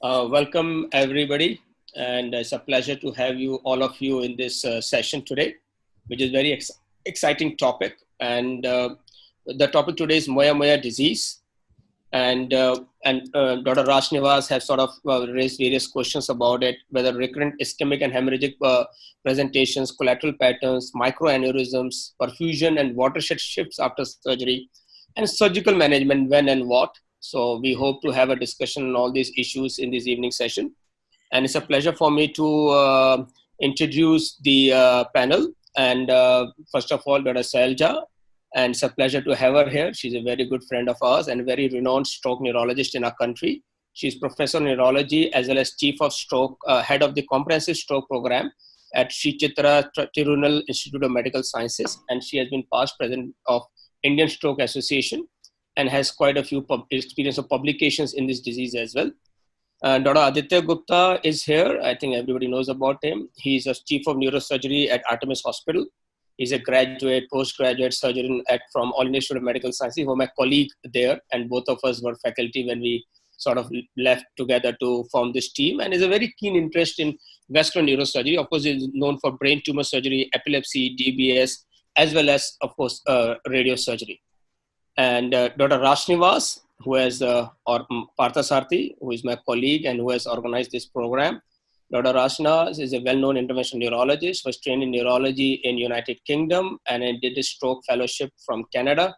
Welcome everybody, and it's a pleasure to have you, all of you, in this session today, which is very exciting topic. And the topic today is Moya Moya disease, and Dr. Rajsrinivas has sort of raised various questions about it, whether recurrent ischemic and hemorrhagic presentations, collateral patterns, microaneurysms, perfusion and watershed shifts after surgery, and surgical management, when and what. So we hope to have a discussion on all these issues in this evening session. And it's a pleasure for me to introduce the panel. And first of all, Dr. Sylaja. And it's a pleasure to have her here. She's a very good friend of ours and a very renowned stroke neurologist in our country. She's professor of neurology as well as chief of stroke, head of the comprehensive stroke program at Sri Chitra Tirunal Institute of Medical Sciences. And she has been past president of Indian Stroke Association and has quite a few experience of publications in this disease as well. Dr. Aditya Gupta is here. I think everybody knows about him. He's a chief of neurosurgery at Artemis Hospital. He's a graduate, postgraduate surgeon from All India Institute of Medical Sciences. He was my colleague there, and both of us were faculty when we sort of left together to form this team. And is a very keen interest in vascular neurosurgery. Of course, he's known for brain tumor surgery, epilepsy, DBS, as well as, of course, radiosurgery. And Dr. Rajsrinivas, who has, or Parthasarathy, who is my colleague and who has organized this program. Dr. Rajsrinivas is a well-known interventional neurologist, was trained in neurology in United Kingdom and did a stroke fellowship from Canada.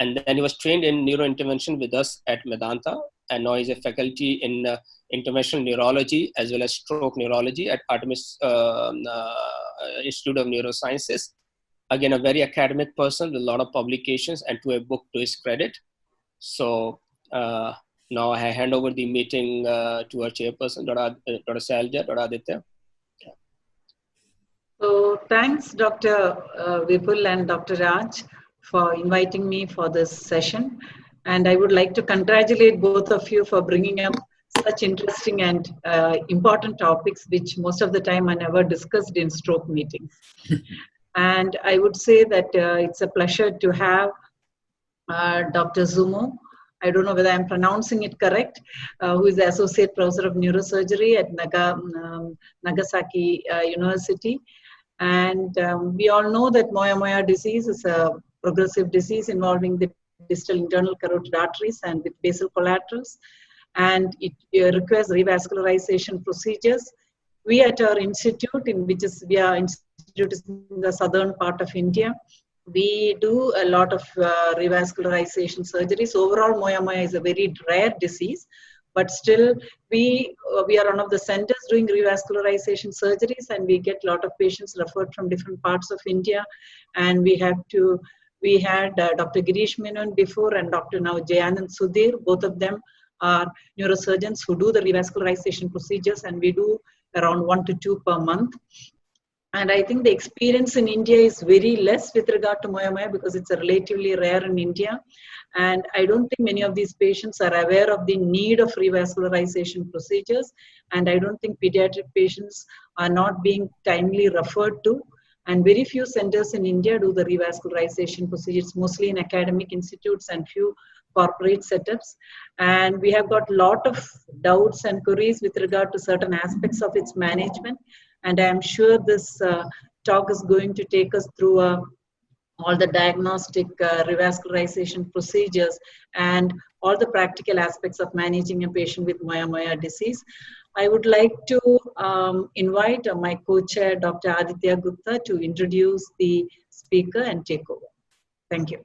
And then he was trained in neurointervention with us at Medanta. And now he's a faculty in interventional neurology as well as stroke neurology at Artemis Institute of Neurosciences. Again, a very academic person with a lot of publications and to a book to his credit. So now I hand over the meeting to our chairperson, Dr. Sylaja, Dr. Aditya. Yeah. So thanks, Dr. Vipul and Dr. Raj, for inviting me for this session. And I would like to congratulate both of you for bringing up such interesting and important topics, which most of the time are never discussed in stroke meetings. And I would say that it's a pleasure to have Dr. Izumo. I don't know whether I'm pronouncing it correct, who is the Associate Professor of Neurosurgery at Nagasaki University. And we all know that Moya Moya disease is a progressive disease involving the distal internal carotid arteries and with basal collaterals. And it requires revascularization procedures. We at our institute, in the southern part of India, we do a lot of revascularization surgeries. Overall, Moya Moya is a very rare disease, but still we are one of the centers doing revascularization surgeries, and we get a lot of patients referred from different parts of India. And we had Dr. Girish Menon before and Dr. now Jayanand Sudhir. Both of them are neurosurgeons who do the revascularization procedures, and we do around 1 to 2 per month. And I think the experience in India is very less with regard to Moya Moya because it's a relatively rare in India. And I don't think many of these patients are aware of the need of revascularization procedures. And I don't think pediatric patients are not being timely referred to. And very few centers in India do the revascularization procedures, mostly in academic institutes and few corporate setups. And we have got a lot of doubts and queries with regard to certain aspects of its management. And I am sure this talk is going to take us through all the diagnostic revascularization procedures and all the practical aspects of managing a patient with Moya Moya disease. I would like to invite my co-chair, Dr. Aditya Gupta, to introduce the speaker and take over. Thank you.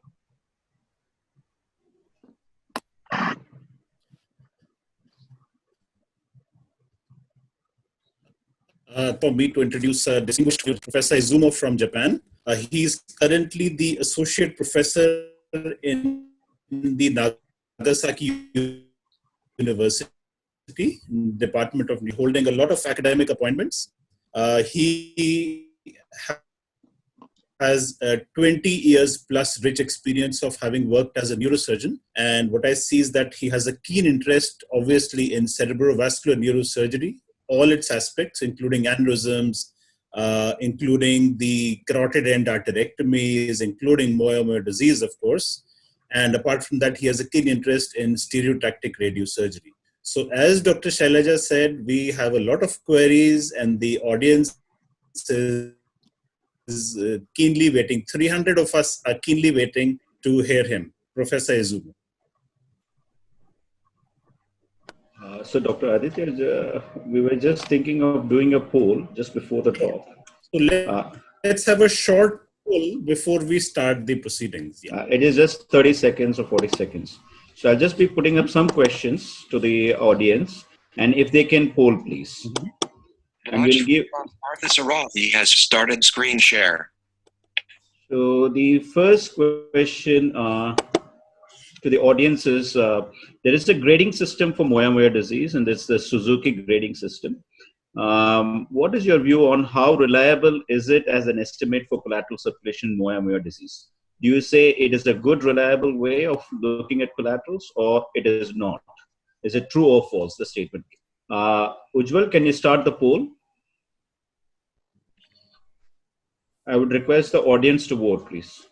For me to introduce distinguished Professor Izumo from Japan. He is currently the Associate Professor in the Nagasaki University, Department of holding a lot of academic appointments. He has 20 years plus rich experience of having worked as a neurosurgeon. And what I see is that he has a keen interest, obviously, in cerebrovascular neurosurgery, all its aspects, including aneurysms, including the carotid end arterectomies, including Moya Moya disease, of course. And apart from that, he has a keen interest in stereotactic radiosurgery. So as Dr. Sylaja said, we have a lot of queries and the audience is keenly waiting. 300 of us are keenly waiting to hear him. Professor Izumo. So Dr. Aditya, we were just thinking of doing a poll just before the talk. So let's have a short poll before we start the proceedings. Yeah. It is just 30 seconds or 40 seconds. So I'll just be putting up some questions to the audience, and if they can poll, please. And we'll give. Parthasarathy has started screen share. So the first question to the audience is, there is a grading system for Moya Moya disease, and it's the Suzuki grading system. What is your view on how reliable is it as an estimate for collateral circulation in Moya Moya disease? Do you say it is a good, reliable way of looking at collaterals, or it is not? Is it true or false, the statement? Ujjwal, can you start the poll? I would request the audience to vote, please.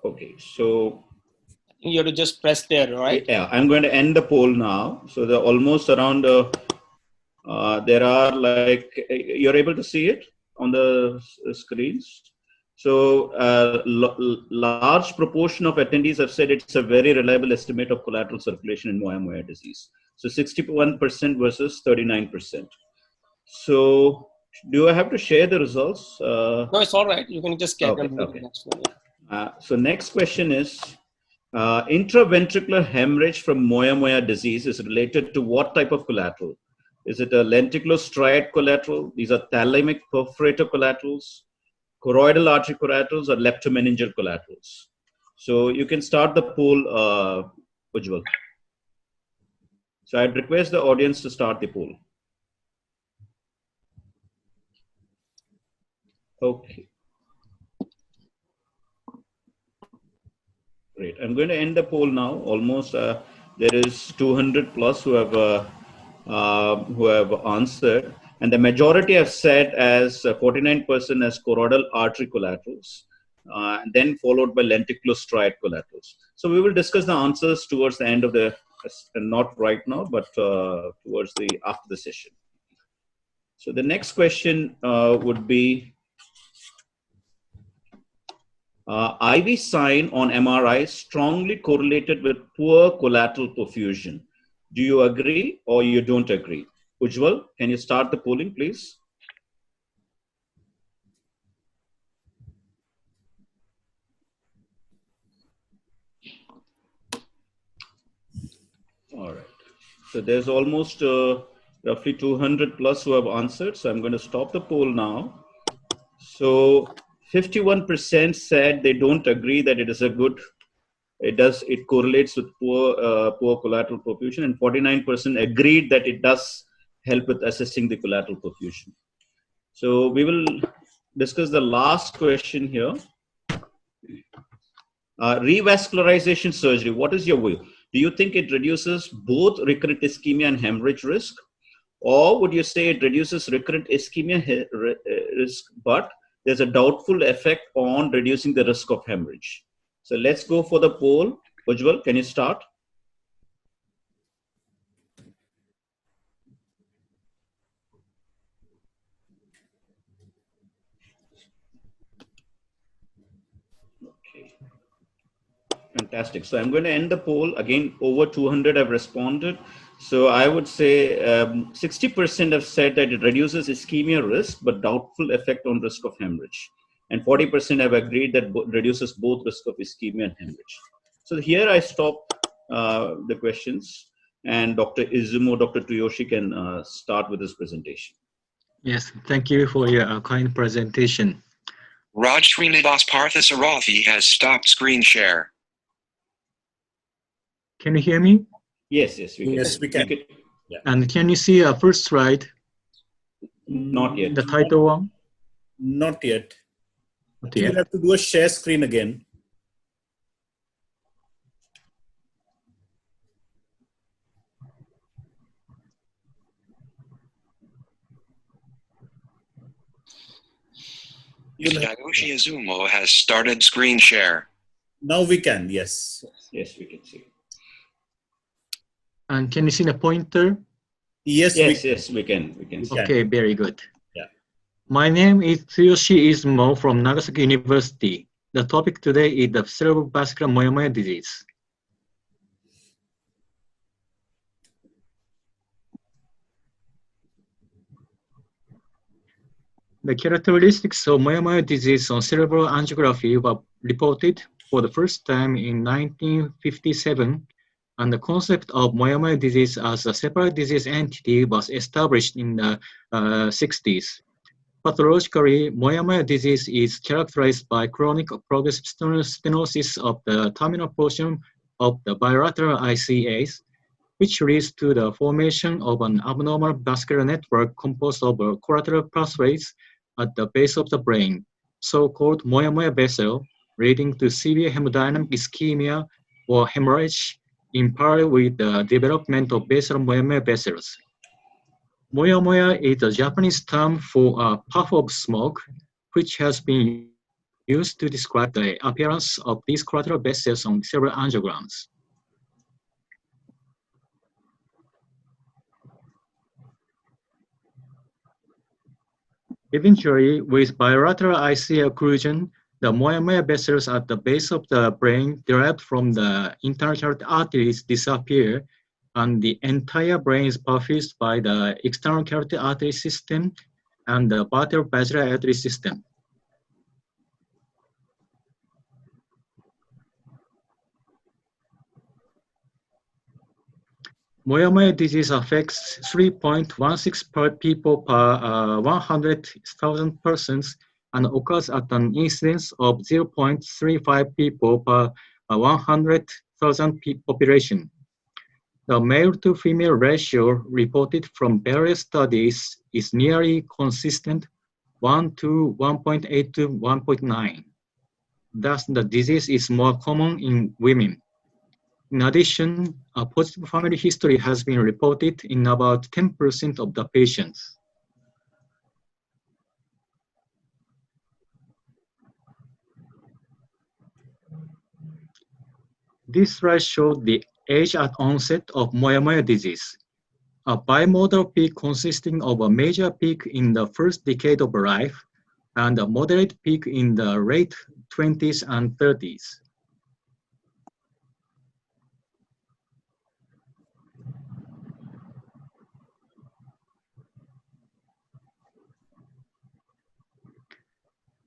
Okay, so You have to just press there, right? yeah, I'm going to end the poll now. So they're almost around, there are like, you're able to see it on the screens. So large proportion of attendees have said it's a very reliable estimate of collateral circulation in Moya Moya disease. So 61% versus 39%. So do I have to share the results? No, it's all right. You can just get them. Okay. Next one, yeah. So next question is, intraventricular hemorrhage from Moya Moya disease is related to what type of collateral? Is it a lenticulostriate collateral? These are thalamic perforator collaterals, choroidal artery collaterals, or leptomeningeal collaterals. So you can start the poll, Ujjwal. So I'd request the audience to start the poll. Okay. Great. I'm going to end the poll now. Almost there is 200 plus who have answered, and the majority have said as 49% as choroidal artery collaterals, then followed by lenticulostriate collaterals. So we will discuss the answers towards the end of the, not right now, but towards the after the session. So the next question would be, IV sign on MRI strongly correlated with poor collateral perfusion. Do you agree or you don't agree? Ujjwal, can you start the polling, please? All right. So there's almost roughly 200 plus who have answered. So I'm going to stop the poll now. So 51% said they don't agree that it is a good, it correlates with poor collateral perfusion, and 49% agreed that it does help with assessing the collateral perfusion. So we will discuss the last question here. Revascularization surgery, what is your view? Do you think it reduces both recurrent ischemia and hemorrhage risk? Or would you say it reduces recurrent ischemia risk, but there's a doubtful effect on reducing the risk of hemorrhage? So let's go for the poll. Ujjwal, can you start? Okay. Fantastic. So I'm going to end the poll. Again, over 200 have responded. So I would say 60% have said that it reduces ischemia risk, but doubtful effect on risk of hemorrhage. And 40% have agreed that reduces both risk of ischemia and hemorrhage. So here I stop the questions, and Dr. Izumo, Dr. Tsuyoshi can start with his presentation. Yes, thank you for your kind presentation. Rajsrinivas Parthasarathy has stopped screen share. Can you hear me? Yes, yes, we can. Yes, we can. Yeah. And can you see a first slide? Not yet. The title one? Not yet. Not You yet. have to do a share screen again. Tsuyoshi Izumo has started screen share. Now we can, yes. Yes, we can see. And can you see the pointer? Yes, Yes, we can. Okay, very good. Yeah. My name is Tsuyoshi Izumo from Nagasaki University. The topic today is the cerebrovascular Moyamoya disease. The characteristics of Moyamoya disease on cerebral angiography were reported for the first time in 1957, and the concept of Moyamoya disease as a separate disease entity was established in the 60s. Pathologically, Moyamoya disease is characterized by chronic progressive stenosis of the terminal portion of the bilateral ICAs, which leads to the formation of an abnormal vascular network composed of collateral pathways at the base of the brain, so-called Moyamoya vessel, leading to severe hemodynamic ischemia or hemorrhage in parallel with the development of basal Moyamoya vessels. Moyamoya is a Japanese term for a puff of smoke, which has been used to describe the appearance of these collateral vessels on several angiograms. Eventually, with bilateral ICA occlusion, the Moyamoya vessels at the base of the brain derived from the internal carotid arteries disappear, and the entire brain is perfused by the external carotid artery system and the vertebral basilar artery system. Moyamoya disease affects 3.16 people per 100,000 persons and occurs at an incidence of 0.35 people per 100,000 population. The male to female ratio reported from various studies is nearly consistent, 1 to 1.8 to 1.9. Thus, the disease is more common in women. In addition, a positive family history has been reported in about 10% of the patients. This slide shows the age at onset of Moyamoya disease. A bimodal peak consisting of a major peak in the first decade of life and a moderate peak in the late 20s and 30s.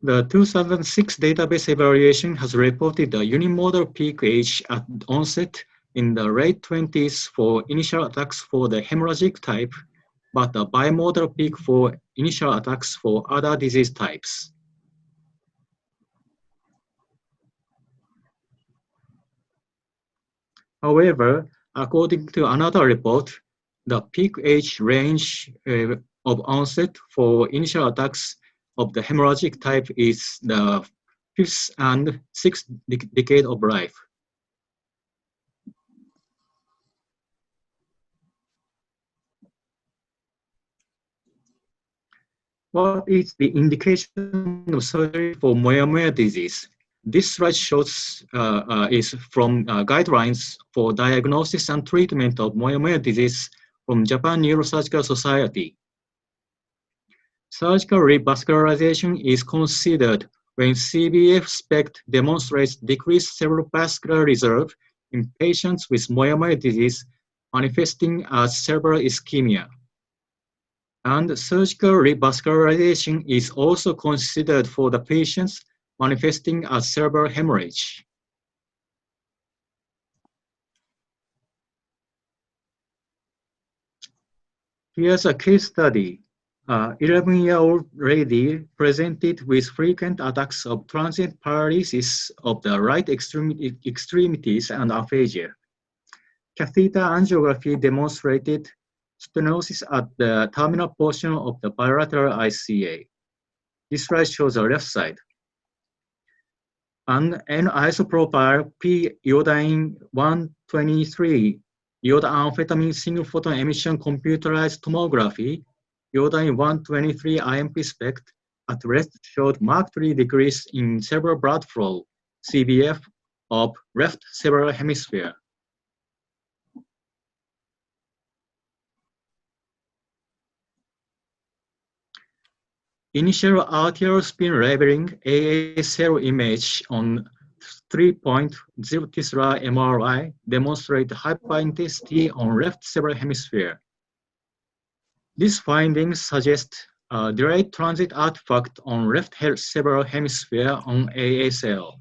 The 2006 database evaluation has reported a unimodal peak age at onset in the late 20s for initial attacks for the hemorrhagic type, but a bimodal peak for initial attacks for other disease types. However, according to another report, the peak age range of onset for initial attacks of the hemorrhagic type is the 5th and 6th decade of life. What is the indication of surgery for Moyamoya disease? This slide shows is from guidelines for diagnosis and treatment of Moyamoya disease from Japan Neurosurgical Society. Surgical revascularization is considered when CBF SPECT demonstrates decreased cerebrovascular reserve in patients with Moyamoya disease manifesting as cerebral ischemia. And surgical revascularization is also considered for the patients manifesting as cerebral hemorrhage. Here's a case study. 11-year-old lady presented with frequent attacks of transient paralysis of the right extremities and aphasia. Catheter angiography demonstrated stenosis at the terminal portion of the bilateral ICA. This slide shows the left side. And an isopropyl p-iodine 123 iodoamphetamine single photon emission computerized tomography, iodine 123 IMP SPECT, at rest showed markedly decrease in cerebral blood flow, CBF, of left cerebral hemisphere. Initial arterial spin leveling AA cell image on 3.0 Tesla MRI demonstrate hyperintensity on left cerebral hemisphere. These findings suggest a delayed transit artifact on left cerebral hemisphere on AA cell.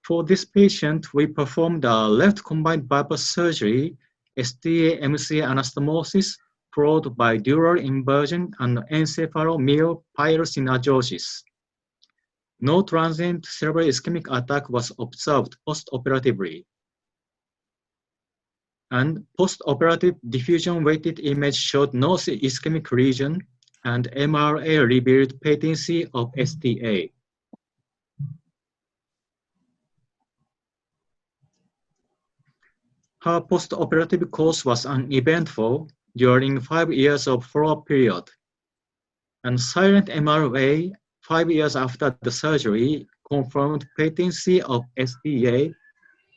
For this patient, we performed a left combined bypass surgery, STA-MC anastomosis, followed by dural inversion and encephalomyopyrosynergosis. No transient cerebral ischemic attack was observed post-operatively. And post-operative diffusion-weighted image showed no ischemic region, and MRA revealed patency of STA. Her post-operative course was uneventful during 5 years of follow-up period. And silent MRA 5 years after the surgery confirmed patency of STA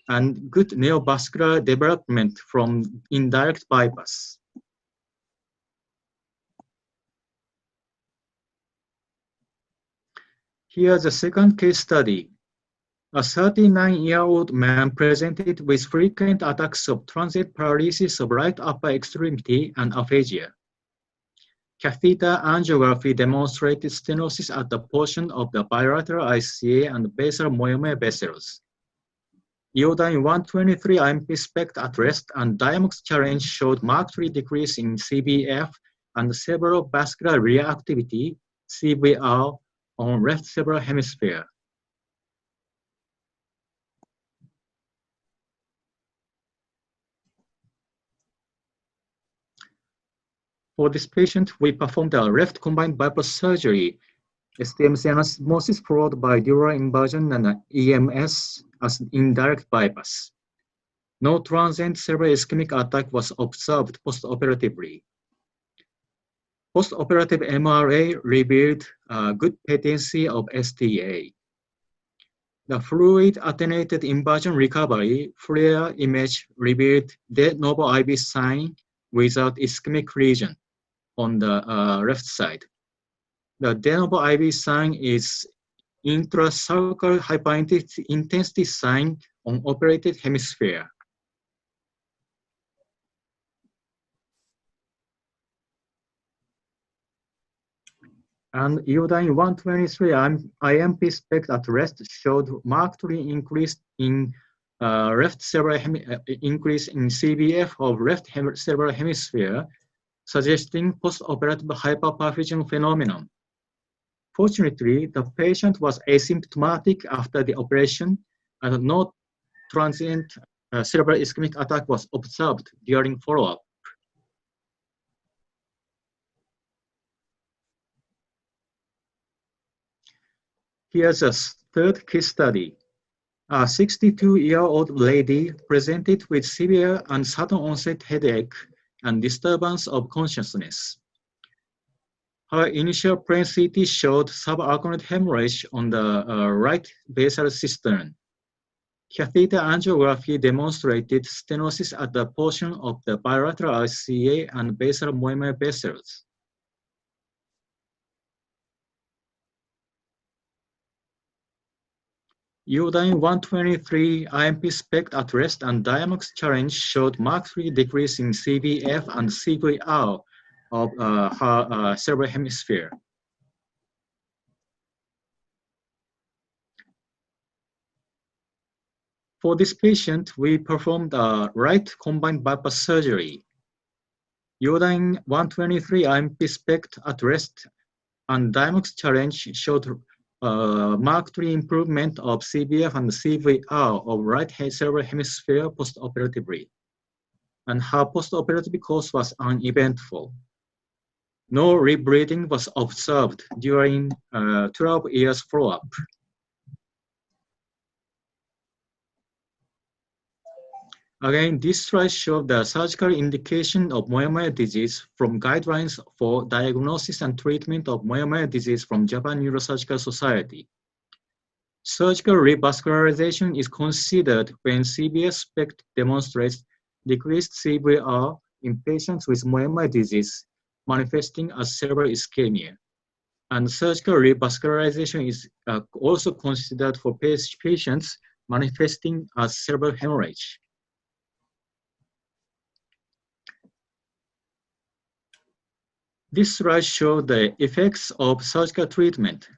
and good neovascular development from indirect bypass. Here's a second case study. A 39-year-old man presented with frequent attacks of transient paralysis of right upper extremity and aphasia. Catheter angiography demonstrated stenosis at the portion of the bilateral ICA and basal Moya Moya vessels. Iodine 123 IMP SPECT at rest and Diamox challenge showed markedly decrease in CBF and cerebral vascular reactivity, CVR, on left cerebral hemisphere. For this patient, we performed a left combined bypass surgery, STMC anastomosis followed by dural inversion and EMS as indirect bypass. No transient cerebral ischemic attack was observed post-operatively. Post-operative MRA revealed good patency of STA. The fluid attenuated inversion recovery FLAIR image revealed de novo IB sign without ischemic region on the left side. The de novo IB sign is intrasulcal hyperintensity sign on operated hemisphere. And iodine 123 IMP SPECT at rest showed markedly increase in left cerebral increase in CBF of left cerebral hemisphere, suggesting post-operative hyperperfusion phenomenon. Fortunately, the patient was asymptomatic after the operation, and no transient cerebral ischemic attack was observed during follow-up. Here's a third case study. A 62-year-old lady presented with severe and sudden onset headache and disturbance of consciousness. Her initial plain CT showed subarachnoid hemorrhage on the right basal cistern. Catheter angiography demonstrated stenosis at the portion of the bilateral ICA and basal Moya Moya vessels. Iodine 123 IMP SPECT at rest and Diamox challenge showed markedly decrease in CBF and CVR of her cerebral hemisphere. For this patient, we performed a right combined bypass surgery. Iodine 123 IMP SPECT at rest and Diamox challenge showed markedly improvement of CBF and CVR of right cerebral hemisphere post-operatively, and her post-operative course was uneventful. No rebleeding was observed during 12 years follow-up. Again, this slide shows the surgical indication of Moya Moya disease from guidelines for diagnosis and treatment of Moya Moya disease from Japan Neurosurgical Society. Surgical revascularization is considered when severe SPECT demonstrates decreased CVR in patients with Moya Moya disease manifesting as cerebral ischemia. And surgical revascularization is also considered for patients manifesting as cerebral hemorrhage. This slide shows the effects of surgical treatment.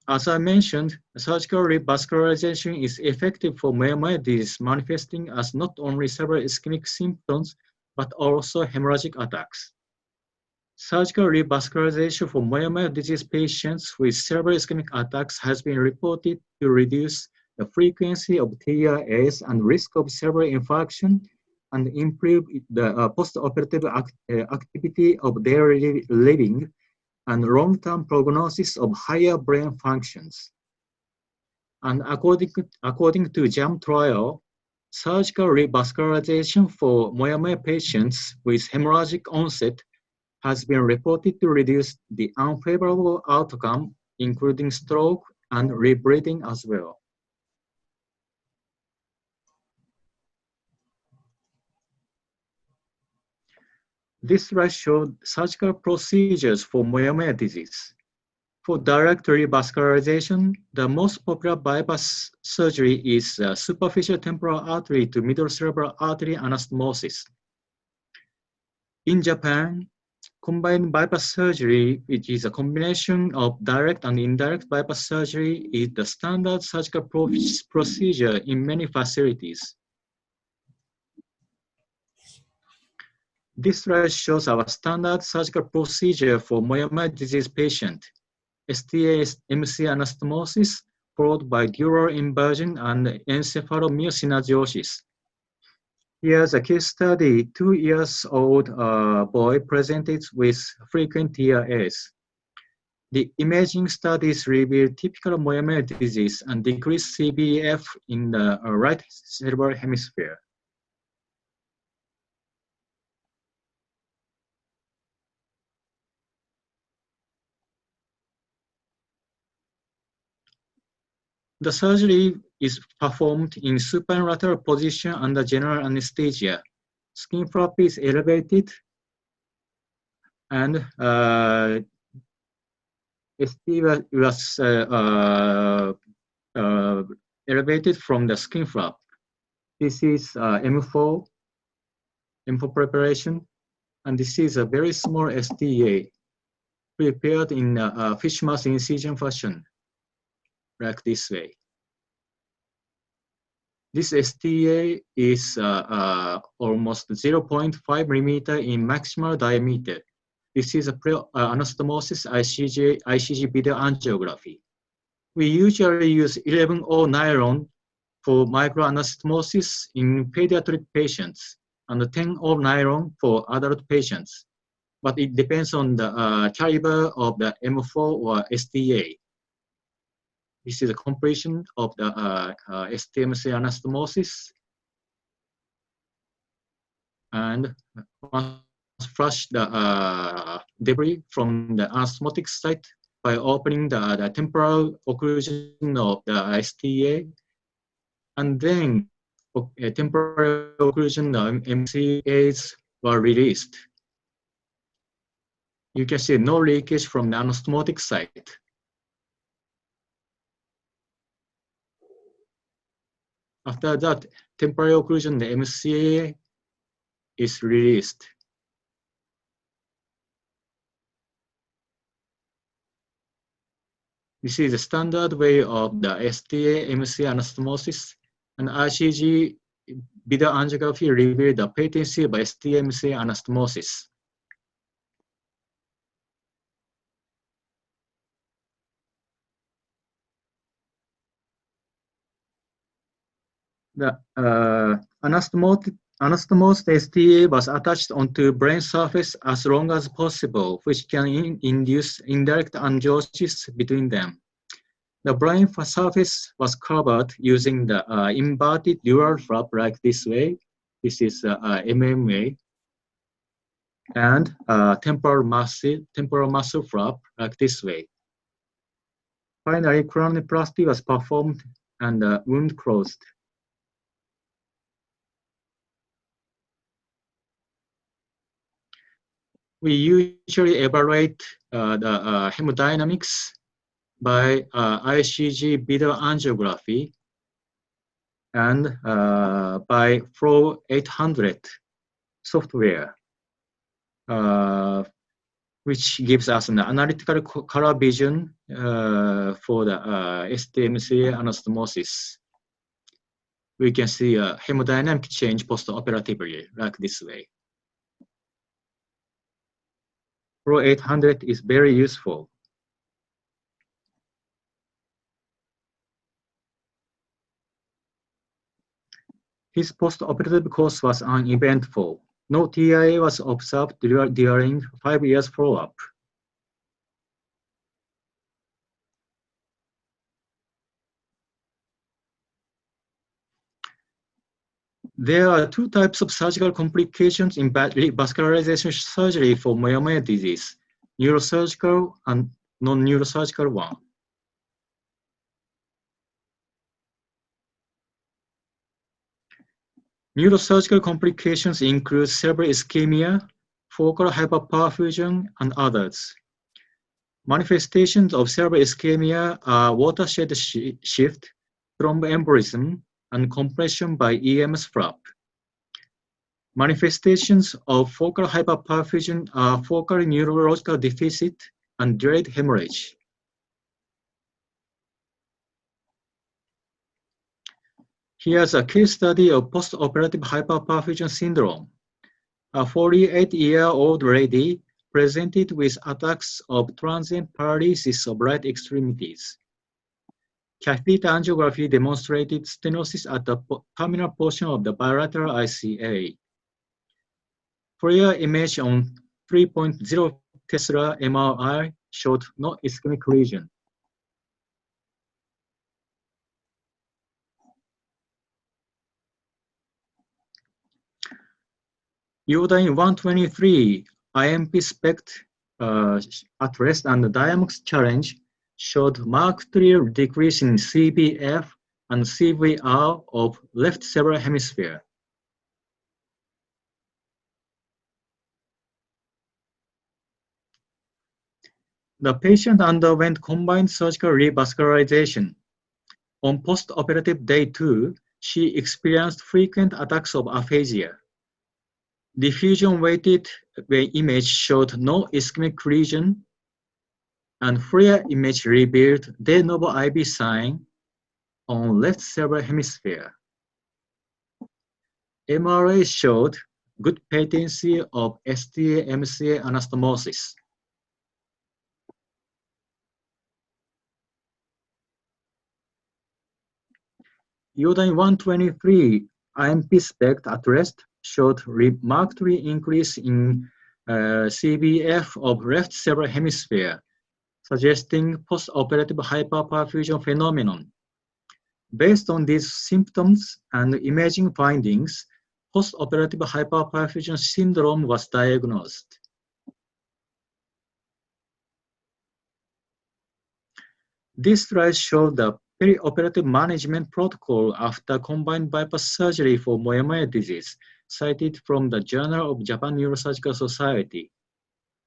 As I mentioned, surgical revascularization is effective for Moya Moya disease manifesting as not only cerebral ischemic symptoms, but also hemorrhagic attacks. Surgical revascularization for Moya Moya disease patients with cerebral ischemic attacks has been reported to reduce the frequency of TIAs and risk of cerebral infarction and improve the post-operative activity of daily living and long-term prognosis of higher brain functions. And according to JAM trial, surgical revascularization for Moya Moya patients with hemorrhagic onset has been reported to reduce the unfavorable outcome, including stroke and rebleeding as well. This slide shows surgical procedures for Moya Moya disease. For direct revascularization, the most popular bypass surgery is superficial temporal artery to middle cerebral artery anastomosis. In Japan, combined bypass surgery, which is a combination of direct and indirect bypass surgery, is the standard surgical procedure in many facilities. This slide shows our standard surgical procedure for Moya Moya disease patient. STA-MC anastomosis, followed by dural inversion and encephalomyosynostosis. Here's a case study. 2-year-old boy presented with frequent TIAs. The imaging studies reveal typical Moya Moya disease and decreased CBF in the right cerebral hemisphere. The surgery is performed in supine lateral position under general anesthesia. Skin flap is elevated and ST was elevated from the skin flap. This is M4 preparation, and this is a very small STA prepared in a fish mouth incision fashion, like this way. This STA is almost 0.5 millimeter in maximal diameter. This is a pre-anastomosis ICG video angiography. We usually use 11O nylon for microanastomosis in pediatric patients and 10O nylon for adult patients. But it depends on the caliber of the M4 or STA. This is a completion of the STMC anastomosis. And flush the debris from the anastomotic site by opening the temporal occlusion of the STA. And then temporal occlusion of MCAs were released. You can see no leakage from the anastomotic site. After that, temporal occlusion, the MCA is released. This is the standard way of the STA-MC anastomosis, and ICG video angiography revealed the patency of STA-MC anastomosis. The anastomosed STA was attached onto brain surface as long as possible, which can induce indirect angiosis between them. The brain surface was covered using the inverted dural flap like this way. This is MMA. And temporal muscle flap, like this way. Finally, coronoplasty was performed and wound closed. We usually evaluate the hemodynamics by ICG video angiography and by Flow 800 software, which gives us an analytical color vision for the STMCA anastomosis. We can see a hemodynamic change post-operatively, like this way. Flow 800 is very useful. His post-operative course was uneventful. No TIA was observed during 5 years follow-up. There are two types of surgical complications in revascularization surgery for Moya Moya disease, neurosurgical and non-neurosurgical one. Neurosurgical complications include cerebral ischemia, focal hyperperfusion, and others. Manifestations of cerebral ischemia are watershed shift, thromboembolism, and compression by EMS flap. Manifestations of focal hyperperfusion are focal neurological deficit and delayed hemorrhage. Here's a case study of post-operative hyperperfusion syndrome. A 48-year-old lady presented with attacks of transient paralysis of right extremities. Catheter angiography demonstrated stenosis at the terminal portion of the bilateral ICA. Fourier image on 3.0 Tesla MRI showed no ischemic lesion. Iodine 123 IMP SPECT at rest and the Diamox challenge showed marked decrease in CBF and CVR of left cerebral hemisphere. The patient underwent combined surgical revascularization. On post-operative day 2, she experienced frequent attacks of aphasia. Diffusion-weighted image showed no ischemic lesion, and Fourier image revealed de novo IB sign on left cerebral hemisphere. MRA showed good patency of STA-MCA anastomosis. Iodine 123 IMP SPECT at rest showed remarkably increase in CBF of left cerebral hemisphere, suggesting post-operative hyperperfusion phenomenon. Based on these symptoms and imaging findings, post-operative hyperperfusion syndrome was diagnosed. This slide shows the perioperative management protocol after combined bypass surgery for Moya Moya disease, cited from the Journal of Japan Neurosurgical Society.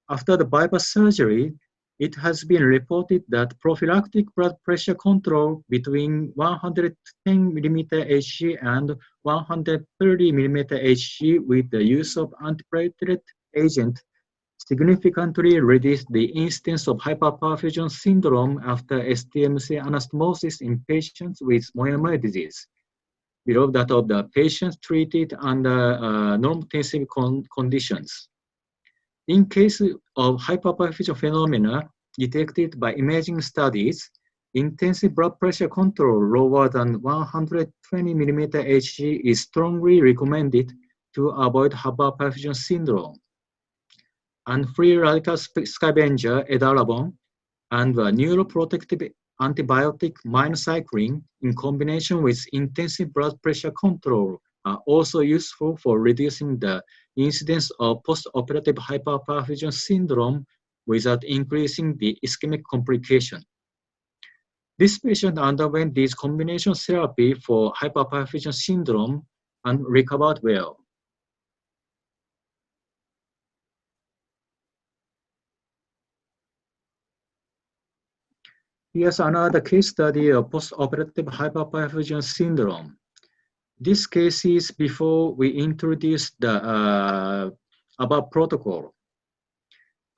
After the bypass surgery, it has been reported that prophylactic blood pressure control between 110 mm Hg and 130 mm Hg with the use of antiplatelet agent significantly reduced the incidence of hyperperfusion syndrome after STMC anastomosis in patients with Moya Moya disease, below that of the patients treated under normotensive conditions. In case of hyperperfusion phenomena detected by imaging studies, intensive blood pressure control lower than 120 mm Hg is strongly recommended to avoid hyperperfusion syndrome. And free radical scavenger edaravone and the neuroprotective antibiotic minocycline in combination with intensive blood pressure control are also useful for reducing the incidence of post-operative hyperperfusion syndrome without increasing the ischemic complication. This patient underwent this combination therapy for hyperperfusion syndrome and recovered well. Here's another case study of post-operative hyperperfusion syndrome. This case is before we introduce the above protocol.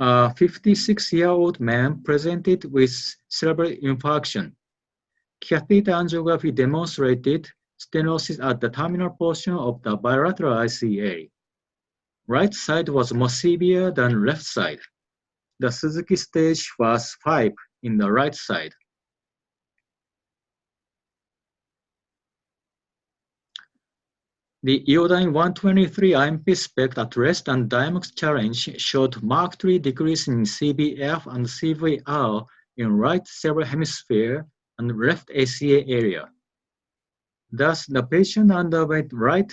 A 56-year-old man presented with cerebral infarction. Catheter angiography demonstrated stenosis at the terminal portion of the bilateral ICA. Right side was more severe than left side. The Suzuki stage was 5 in the right side. The iodine 123 IMP SPECT at rest and Diamox challenge showed markedly decrease in CBF and CVR in right cerebral hemisphere and left ACA area. Thus, the patient underwent right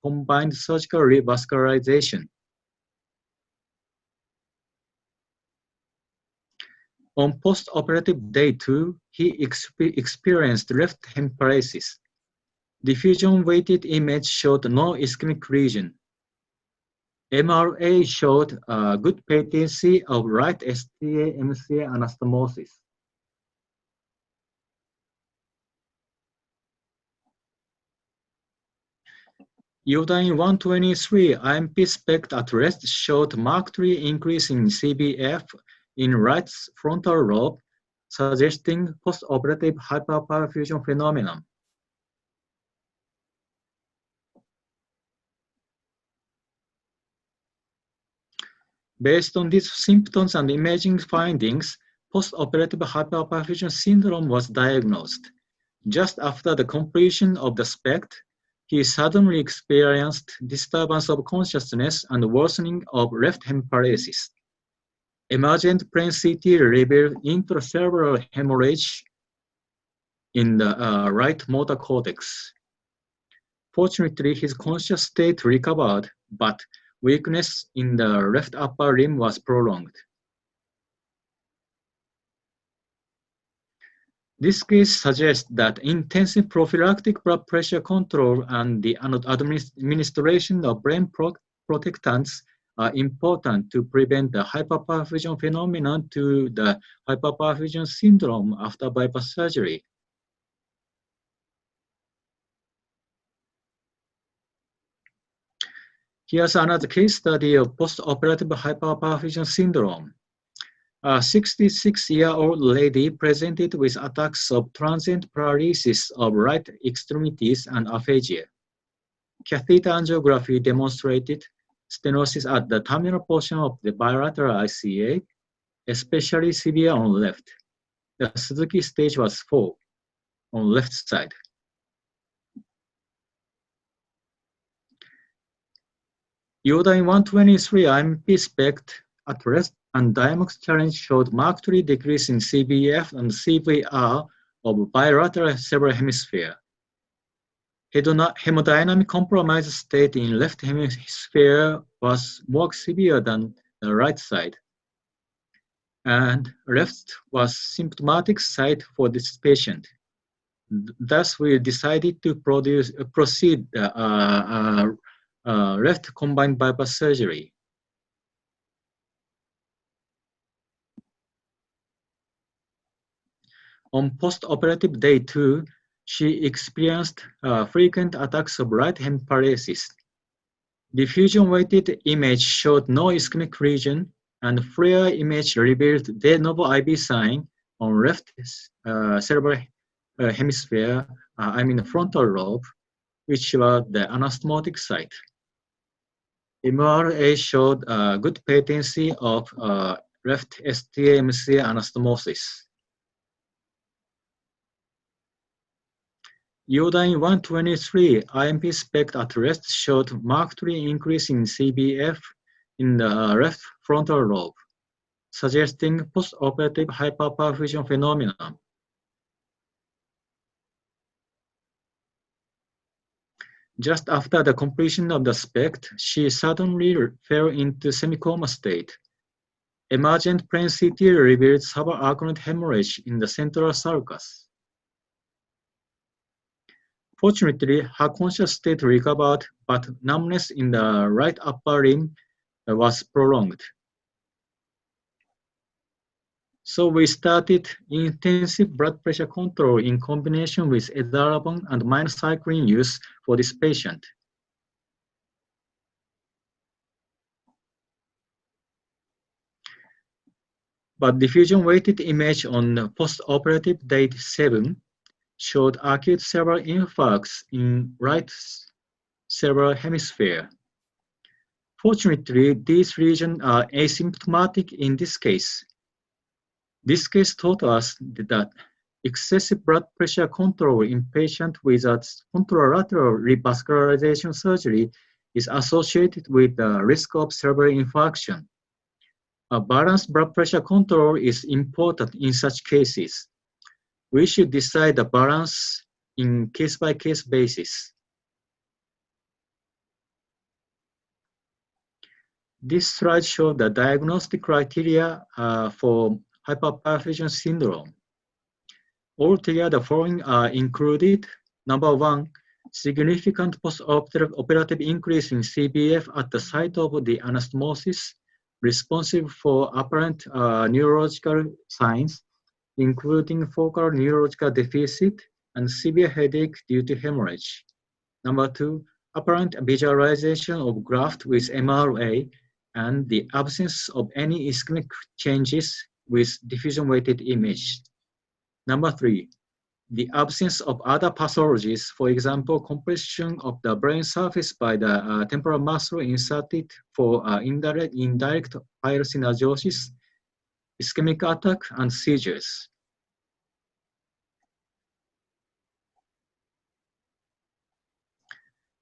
combined surgical revascularization. On post-operative day 2, he experienced left hem paralysis. Diffusion-weighted image showed no ischemic region. MRA showed a good patency of right STA-MCA anastomosis. Iodine 123 IMP SPECT at rest showed markedly increase in CBF in right frontal lobe, suggesting post-operative hyperperfusion phenomenon. Based on these symptoms and imaging findings, post-operative hyperperfusion syndrome was diagnosed. Just after the completion of the SPECT, he suddenly experienced disturbance of consciousness and worsening of left hem paralysis. Emergent plain CT revealed intracerebral hemorrhage in the right motor cortex. Fortunately, his conscious state recovered, but weakness in the left upper limb was prolonged. This case suggests that intensive prophylactic blood pressure control and the administration of brain protectants are important to prevent the hyperperfusion phenomenon to the hyperperfusion syndrome after bypass surgery. Here's another case study of post-operative hyperperfusion syndrome. A 66-year-old lady presented with attacks of transient paralysis of right extremities and aphasia. Catheter angiography demonstrated stenosis at the terminal portion of the bilateral ICA, especially severe on left. The Suzuki stage was 4 on left side. Iodine 123 IMP SPECT at rest and Diamox challenge showed markedly decrease in CBF and CVR of bilateral cerebral hemisphere. Hemodynamic compromised state in left hemisphere was more severe than the right side, and left was symptomatic site for this patient. Thus, we decided to proceed left combined bypass surgery. On post-operative day 2, she experienced frequent attacks of right hem paralysis. Diffusion-weighted image showed no ischemic region, and FLAIR image revealed de novo IB sign on left cerebral hemisphere, frontal lobe, which was the anastomotic site. MRA showed good patency of left STA-MCA anastomosis. Iodine 123 IMP SPECT at rest showed markedly increase in CBF in the left frontal lobe, suggesting post-operative hyperperfusion phenomenon. Just after the completion of the SPECT, she suddenly fell into semi-coma state. Emergent plain CT revealed subarachnoid hemorrhage in the central sulcus. Fortunately, her conscious state recovered, but numbness in the right upper limb was prolonged. So we started intensive blood pressure control in combination with edaravone and minocycline use for this patient. But diffusion-weighted image on post-operative day 7 showed acute cerebral infarcts in right cerebral hemisphere. Fortunately, these regions are asymptomatic in this case. This case taught us that excessive blood pressure control in patients with a contralateral revascularization surgery is associated with the risk of cerebral infarction. A balanced blood pressure control is important in such cases. We should decide the balance in case-by-case basis. This slide shows the diagnostic criteria for hyperperfusion syndrome. Altogether, the following are included. Number 1, significant post-operative increase in CBF at the site of the anastomosis, responsive for apparent neurological signs, including focal neurological deficit and severe headache due to hemorrhage. Number 2, apparent visualization of graft with MRA and the absence of any ischemic changes with diffusion-weighted image. Number 3, the absence of other pathologies, for example, compression of the brain surface by the temporal muscle inserted for indirect pyrosynergiosis, ischemic attack, and seizures.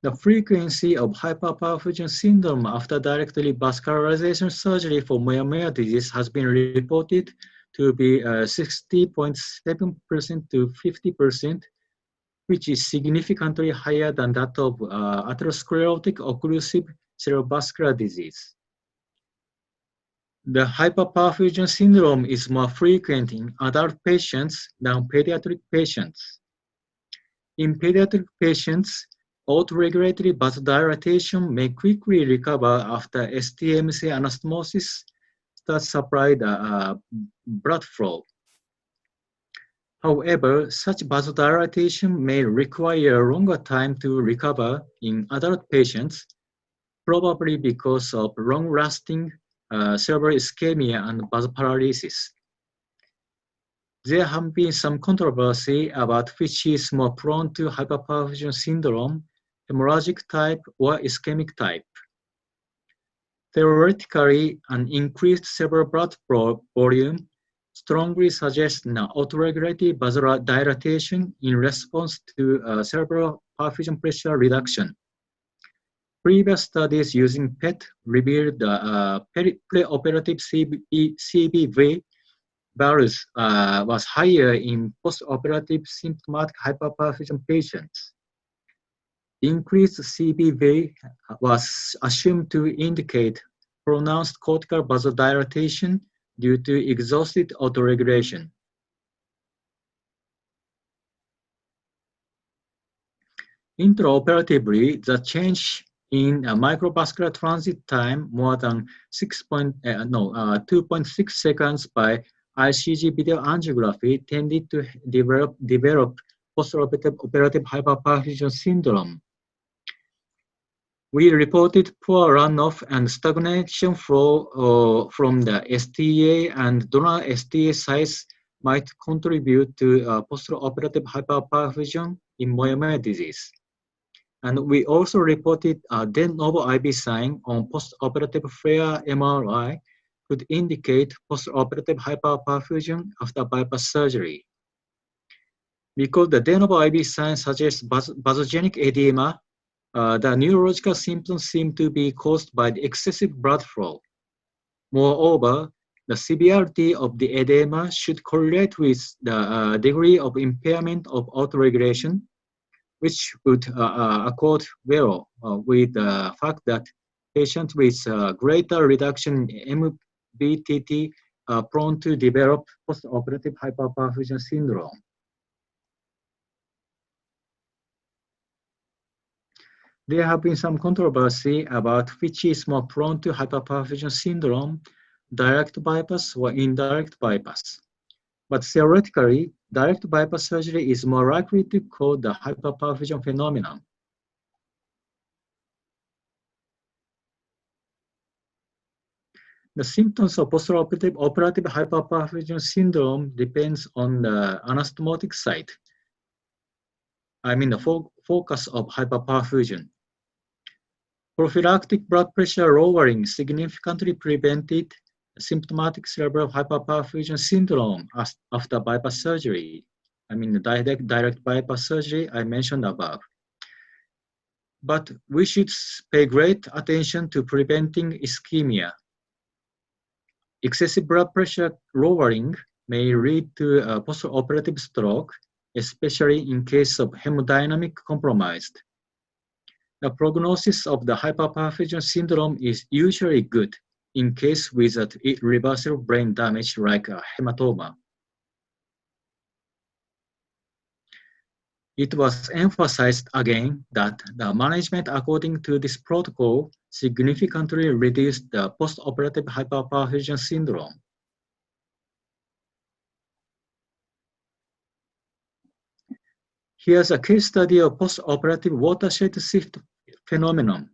The frequency of hyperperfusion syndrome after direct revascularization surgery for Moya Moya disease has been reported to be 60.7% to 50%, which is significantly higher than that of atherosclerotic occlusive cerebrovascular disease. The hyperperfusion syndrome is more frequent in adult patients than pediatric patients. In pediatric patients, autoregulatory vasodilatation may quickly recover after STMC anastomosis starts supply the blood flow. However, such vasodilatation may require a longer time to recover in adult patients, probably because of long-lasting cerebral ischemia and vasoparalysis. There have been some controversy about which is more prone to hyperperfusion syndrome, hemorrhagic type or ischemic type. Theoretically, an increased cerebral blood volume strongly suggests an autoregulated vasodilatation in response to cerebral perfusion pressure reduction. Previous studies using PET revealed the preoperative CBV values was higher in postoperative symptomatic hyperperfusion patients. Increased CBV was assumed to indicate pronounced cortical vasodilatation due to exhausted autoregulation. Intraoperatively, the change in microvascular transit time more than 2.6 seconds by ICG video angiography tended to develop postoperative hyperperfusion syndrome. We reported poor runoff and stagnation flow from the STA, and donor STA size might contribute to postoperative hyperperfusion in Moya Moya disease. And we also reported a de novo IB sign on postoperative FLAIR MRI could indicate postoperative hyperperfusion after bypass surgery. Because the de novo IB sign suggests vasogenic edema, the neurological symptoms seem to be caused by the excessive blood flow. Moreover, the severity of the edema should correlate with the degree of impairment of autoregulation, which would accord well with the fact that patients with greater reduction in MBTT are prone to develop postoperative hyperperfusion syndrome. There have been some controversy about which is more prone to hyperperfusion syndrome, direct bypass or indirect bypass. But theoretically, direct bypass surgery is more likely to cause the hyperperfusion phenomenon. The symptoms of postoperative hyperperfusion syndrome depends on the anastomotic site. I mean the focus of hyperperfusion. Prophylactic blood pressure lowering significantly prevented symptomatic cerebral hyperperfusion syndrome after bypass surgery. I mean the direct bypass surgery I mentioned above. But we should pay great attention to preventing ischemia. Excessive blood pressure lowering may lead to a postoperative stroke, especially in case of hemodynamic compromised. The prognosis of the hyperperfusion syndrome is usually good in case with irreversible brain damage like a hematoma. It was emphasized again that the management according to this protocol significantly reduced the postoperative hyperperfusion syndrome. Here's a case study of postoperative watershed shift phenomenon.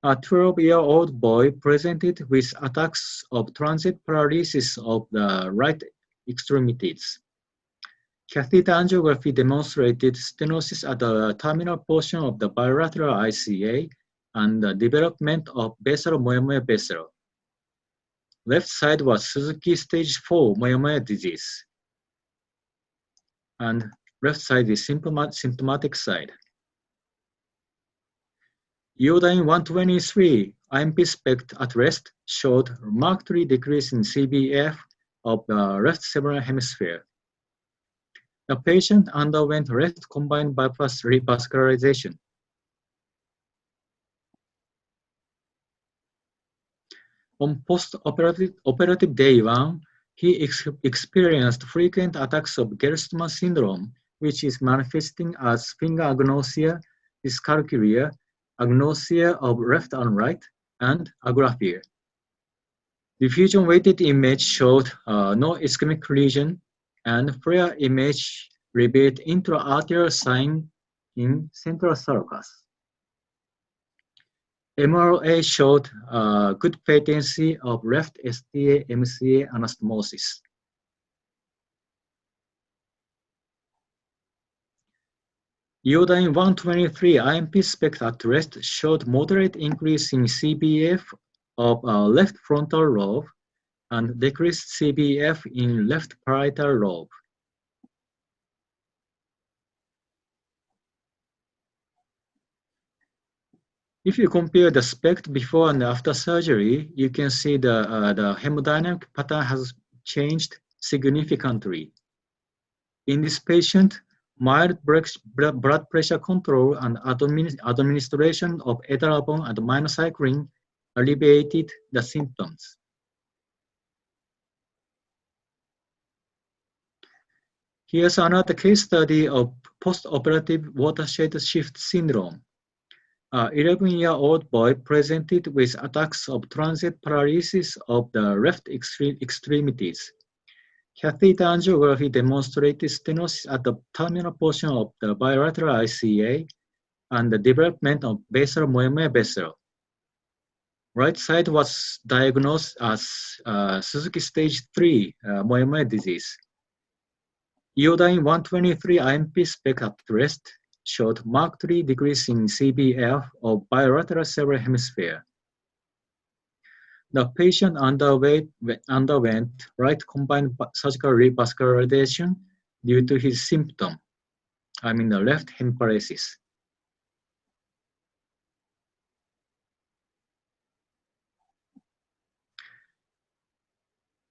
A 12-year-old boy presented with attacks of transient paralysis of the right extremities. Catheter angiography demonstrated stenosis at the terminal portion of the bilateral ICA and the development of basal Moyamoya vessel. Left side was Suzuki stage 4 Moyamoya disease. And left side is symptomatic side. Iodine 123 IMP SPECT at rest showed markedly decrease in CBF of the left cerebral hemisphere. The patient underwent left combined bypass revascularization. On post-operative day 1, he experienced frequent attacks of Gerstmann syndrome, which is manifesting as finger agnosia, dyscalculia, agnosia of left and right, and agraphia. Diffusion-weighted image showed no ischemic lesion, and FLAIR image revealed intra-arterial sign in central sulcus. MRA showed good patency of left STA-MCA anastomosis. Iodine 123 IMP SPECT at rest showed moderate increase in CBF of left frontal lobe and decreased CBF in left parietal lobe. If you compare the SPECT before and after surgery, you can see the hemodynamic pattern has changed significantly. In this patient, mild blood pressure control and administration of edaravone and minocycline alleviated the symptoms. Here's another case study of postoperative watershed shift syndrome. An 11-year-old boy presented with attacks of transient paralysis of the left extremities. Catheter angiography demonstrated stenosis at the terminal portion of the bilateral ICA and the development of basal Moyamoya vessel. Right side was diagnosed as Suzuki stage 3 Moyamoya disease. Iodine 123 IMP SPECT at rest showed markedly decreasing CBF of bilateral cerebral hemisphere. The patient underwent right combined surgical revascularization due to his symptom, I mean the left hemiparesis.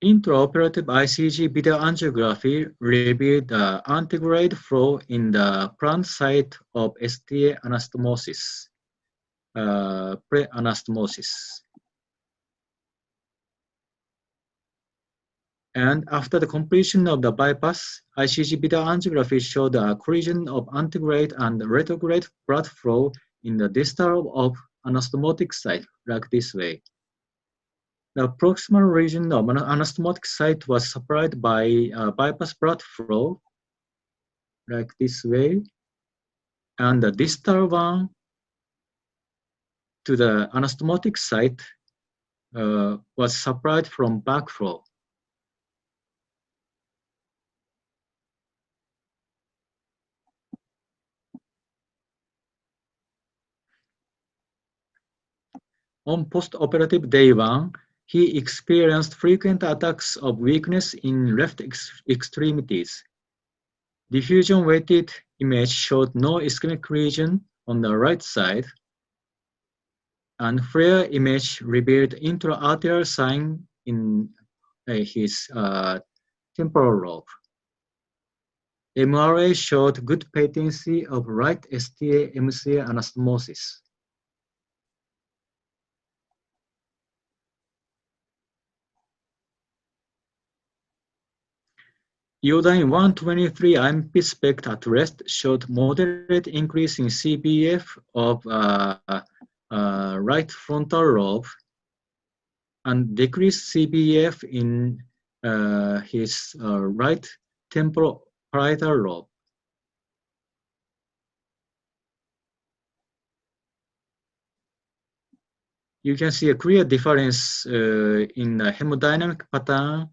Intraoperative ICG video angiography revealed the antegrade flow in the front side of STA anastomosis, pre-anastomosis. And after the completion of the bypass, ICG video angiography showed the accretion of antegrade and retrograde blood flow in the distal of anastomotic site, like this way. The proximal region of anastomotic site was supplied by bypass blood flow, like this way, and the distal one to the anastomotic site was supplied from backflow. On post-operative day 1, he experienced frequent attacks of weakness in left extremities. Diffusion-weighted image showed no ischemic region on the right side, and FLAIR image revealed intra-arterial sign in his temporal lobe. MRA showed good patency of right STA-MCA anastomosis. Iodine 123 IMP spect at rest showed moderate increase in CBF of right frontal lobe and decreased CBF in his right temporal parietal lobe. You can see a clear difference in the hemodynamic pattern.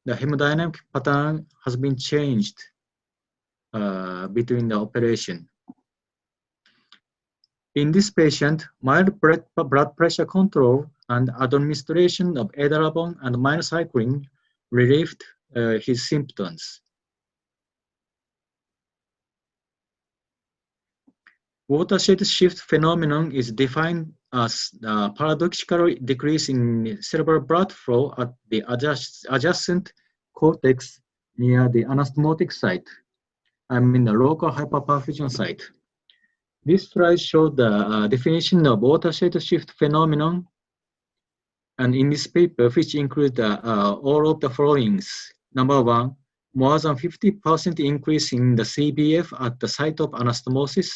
The hemodynamic pattern has been changed between the operation. In this patient, mild blood pressure control and administration of edaravone and minocycline relieved his symptoms. Watershed shift phenomenon is defined as a paradoxical decrease in cerebral blood flow at the adjacent cortex near the anastomotic site. I mean the local hyperperfusion site. This slide shows the definition of watershed shift phenomenon, and in this paper, which includes all of the followings. Number 1, more than 50% increase in the CBF at the site of anastomosis.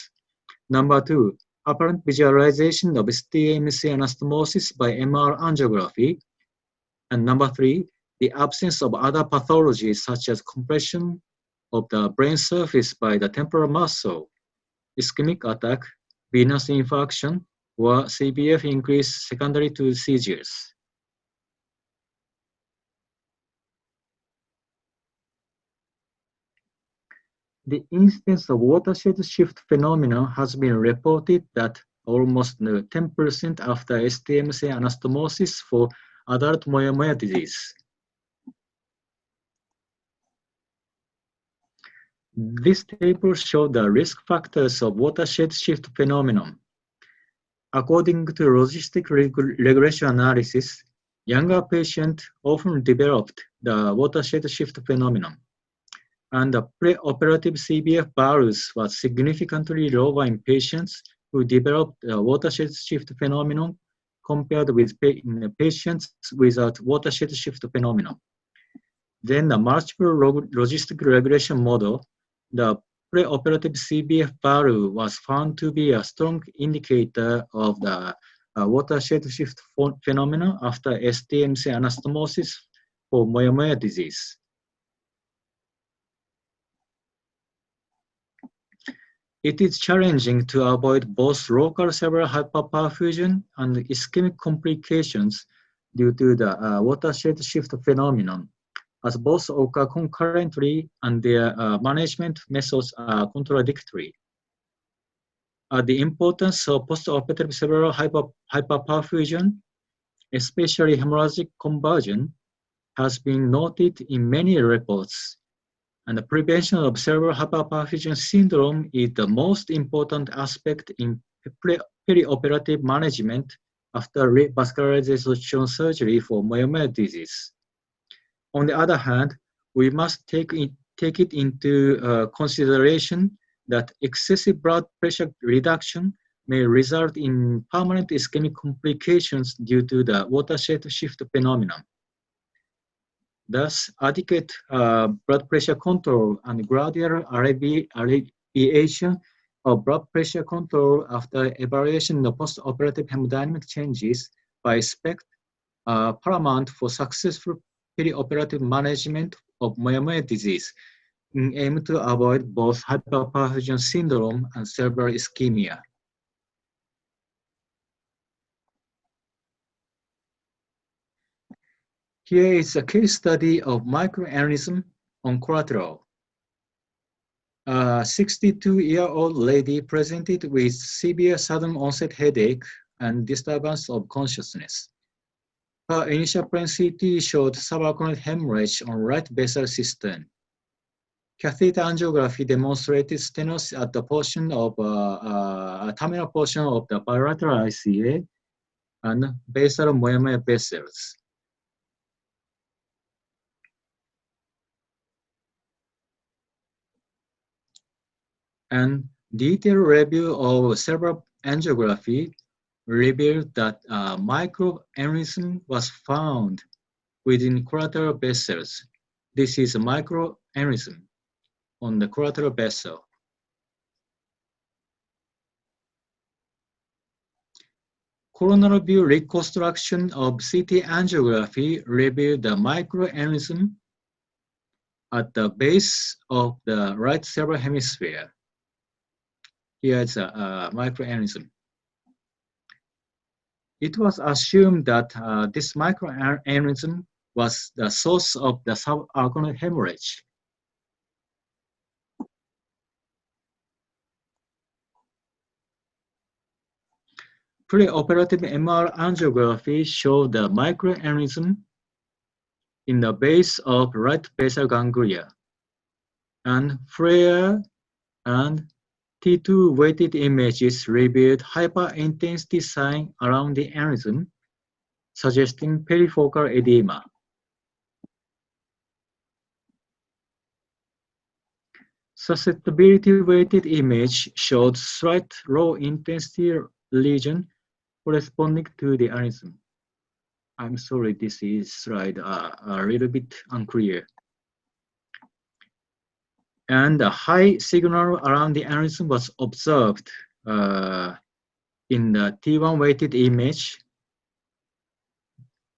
Number 2, apparent visualization of STA-MCA anastomosis by MR angiography. And number 3, the absence of other pathologies such as compression of the brain surface by the temporal muscle, ischemic attack, venous infarction, or CBF increase secondary to seizures. The incidence of watershed shift phenomenon has been reported that almost 10% after STA-MCA anastomosis for adult Moya Moya disease. This table shows the risk factors of watershed shift phenomenon. According to logistic regression analysis, younger patients often developed the watershed shift phenomenon, and the preoperative CBF values was significantly lower in patients who developed the watershed shift phenomenon compared with patients without watershed shift phenomenon. Then the multiple logistic regression model, the preoperative CBF value was found to be a strong indicator of the watershed shift phenomenon after STA-MCA anastomosis for Moya Moya disease. It is challenging to avoid both local cerebral hyperperfusion and ischemic complications due to the watershed shift phenomenon, as both occur concurrently and their management methods are contradictory. The importance of postoperative cerebral hyperperfusion, especially hemorrhagic conversion, has been noted in many reports, and the prevention of cerebral hyperperfusion syndrome is the most important aspect in perioperative management after revascularization surgery for Moya disease. On the other hand, we must take it into consideration that excessive blood pressure reduction may result in permanent ischemic complications due to the watershed shift phenomenon. Thus, adequate blood pressure control and gradual alleviation of blood pressure control after evaluation of post-operative hemodynamic changes by SPECT are paramount for successful perioperative management of Moya disease in aim to avoid both hyperperfusion syndrome and cerebral ischemia. Here is a case study of microaneurysm on collateral. A 62-year-old lady presented with severe sudden onset headache and disturbance of consciousness. Her initial plain CT showed subarachnoid hemorrhage on right basal cistern. Catheter angiography demonstrated stenosis at the portion of terminal portion of the bilateral ICA and basal Moya vessels. And detailed review of cerebral angiography revealed that microaneurysm was found within collateral vessels. This is a microaneurysm on the collateral vessel. Coronal view reconstruction of CT angiography revealed the microaneurysm at the base of the right cerebral hemisphere. Here is a microaneurysm. It was assumed that this microaneurysm was the source of the subarachnoid hemorrhage. Preoperative MR angiography showed the microaneurysm in the base of right basal ganglia, and FLAIR and T2 weighted images revealed hyperintensity sign around the aneurysm, suggesting perifocal edema. Susceptibility weighted image showed slight low intensity lesion corresponding to the aneurysm. I'm sorry, this is slide a little bit unclear. And a high signal around the aneurysm was observed in the T1 weighted image.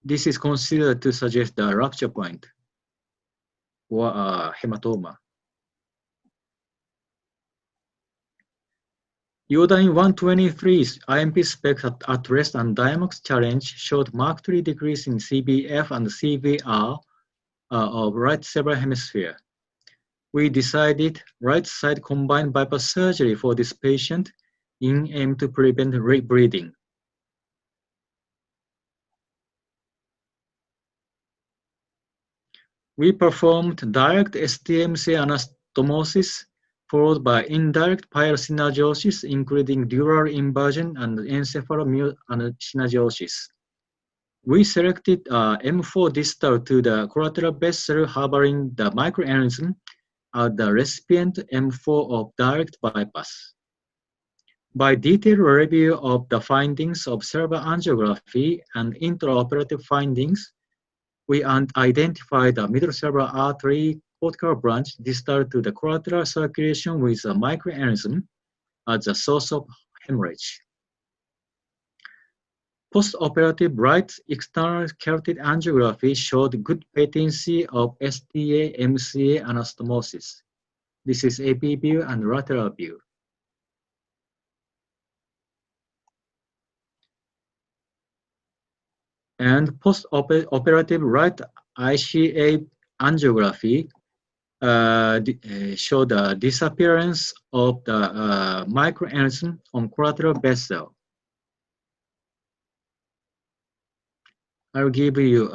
This is considered to suggest the rupture point or hematoma. Iodine 123 IMP spec at rest and Diamox challenge showed markedly decrease in CBF and CVR of right cerebral hemisphere. We decided right side combined bypass surgery for this patient in aim to prevent rebleeding. We performed direct STMC anastomosis followed by indirect pyrosynergiosis, including dural inversion and encephalomyosynergiosis. We selected M4 distal to the collateral vessel harboring the microaneurysm at the recipient M4 of direct bypass. By detailed review of the findings of cerebral angiography and intraoperative findings, we identified the middle cerebral artery cortical branch distal to the collateral circulation with a microaneurysm as a source of hemorrhage. Post-operative right external carotid angiography showed good patency of STA-MCA anastomosis. This is AP view and lateral view. And post-operative right ICA angiography showed the disappearance of the microaneurysm on collateral vessel. I'll give you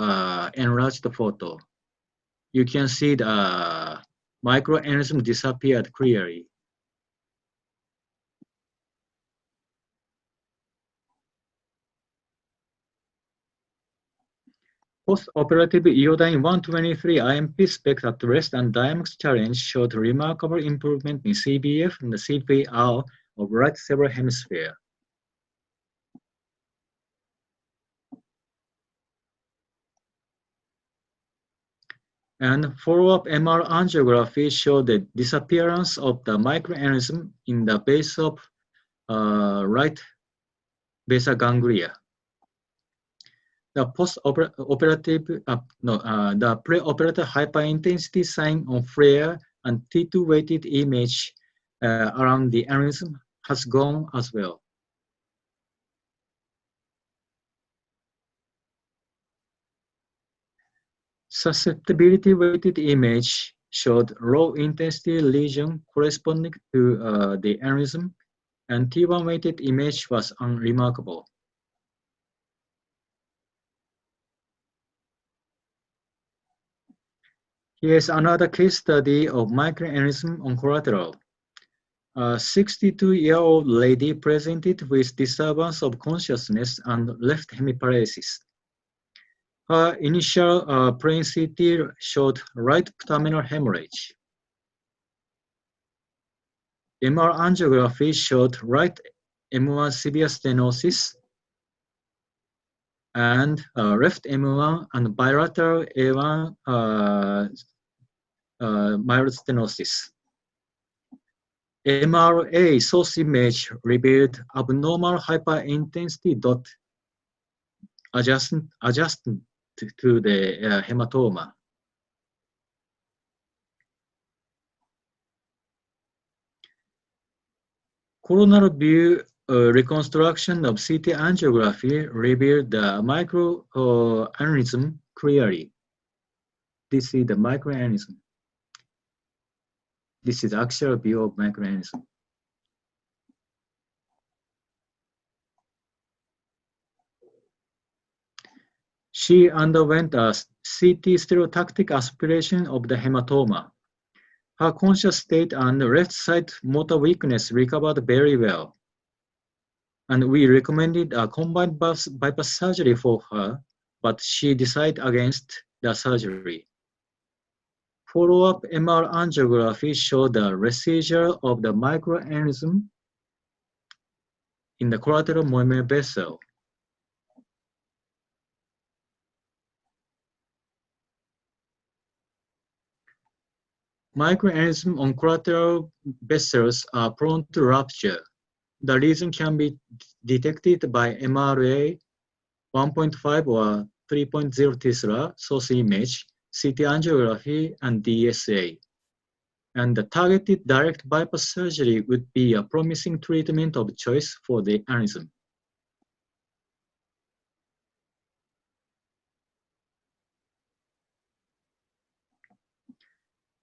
enlarged photo. You can see the microaneurysm disappeared clearly. Post-operative iodine 123 IMP SPECT at rest and dynamics challenge showed remarkable improvement in CBF and the CPR of right cerebral hemisphere. And follow-up MR angiography showed the disappearance of the microaneurysm in the base of right basal ganglia. The the pre-operative hyperintensity sign on flare and T2 weighted image around the aneurysm has gone as well. Susceptibility weighted image showed low intensity lesion corresponding to the aneurysm, and T1 weighted image was unremarkable. Here's another case study of microaneurysm on collateral. A 62-year-old lady presented with disturbance of consciousness and left hemiparesis. Her initial plain CT showed right terminal hemorrhage. MR angiography showed right M1 severe stenosis and left M1 and bilateral A1 mild stenosis. MRA source image revealed abnormal hyperintensity dot adjacent to the hematoma. Coronal view reconstruction of CT angiography revealed the microaneurysm clearly. This is the microaneurysm. This is the actual view of microaneurysm. She underwent a CT stereotactic aspiration of the hematoma. Her conscious state and left side motor weakness recovered very well. And we recommended a combined bypass surgery for her, but she decided against the surgery. Follow-up MR angiography showed the reseizure of the microaneurysm in the collateral Moya vessel. Microaneurysm on collateral vessels are prone to rupture. The reason can be detected by MRA 1.5 or 3.0 Tesla source image, CT angiography, and DSA. And the targeted direct bypass surgery would be a promising treatment of choice for the aneurysm.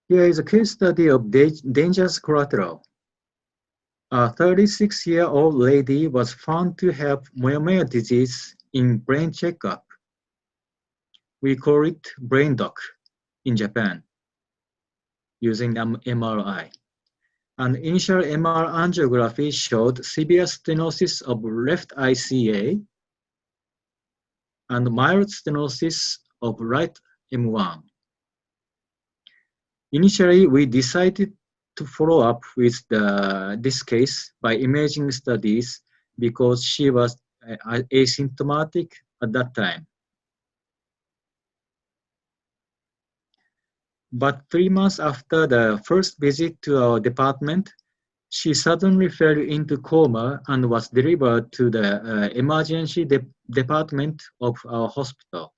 Here is a case study of dangerous collateral. A 36-year-old lady was found to have Moyamoya disease in brain checkup. We call it brain doc in Japan using MRI. An initial MR angiography showed severe stenosis of left ICA and mild stenosis of right M1. Initially, we decided to follow up with this case by imaging studies because she was asymptomatic at that time. But 3 months after the first visit to our department, she suddenly fell into coma and was delivered to the emergency department of our hospital.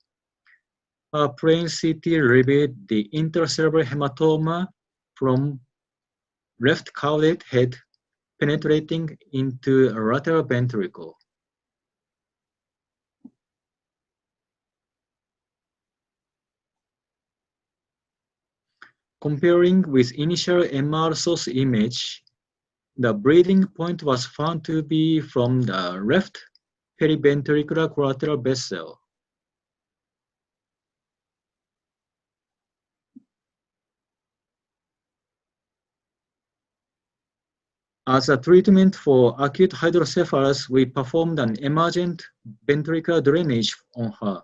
Her plain CT revealed the intracerebral hematoma from left caudate head penetrating into a lateral ventricle. Comparing with initial MR source image, the bleeding point was found to be from the left periventricular collateral vessel. As a treatment for acute hydrocephalus, we performed an emergent ventricular drainage on her.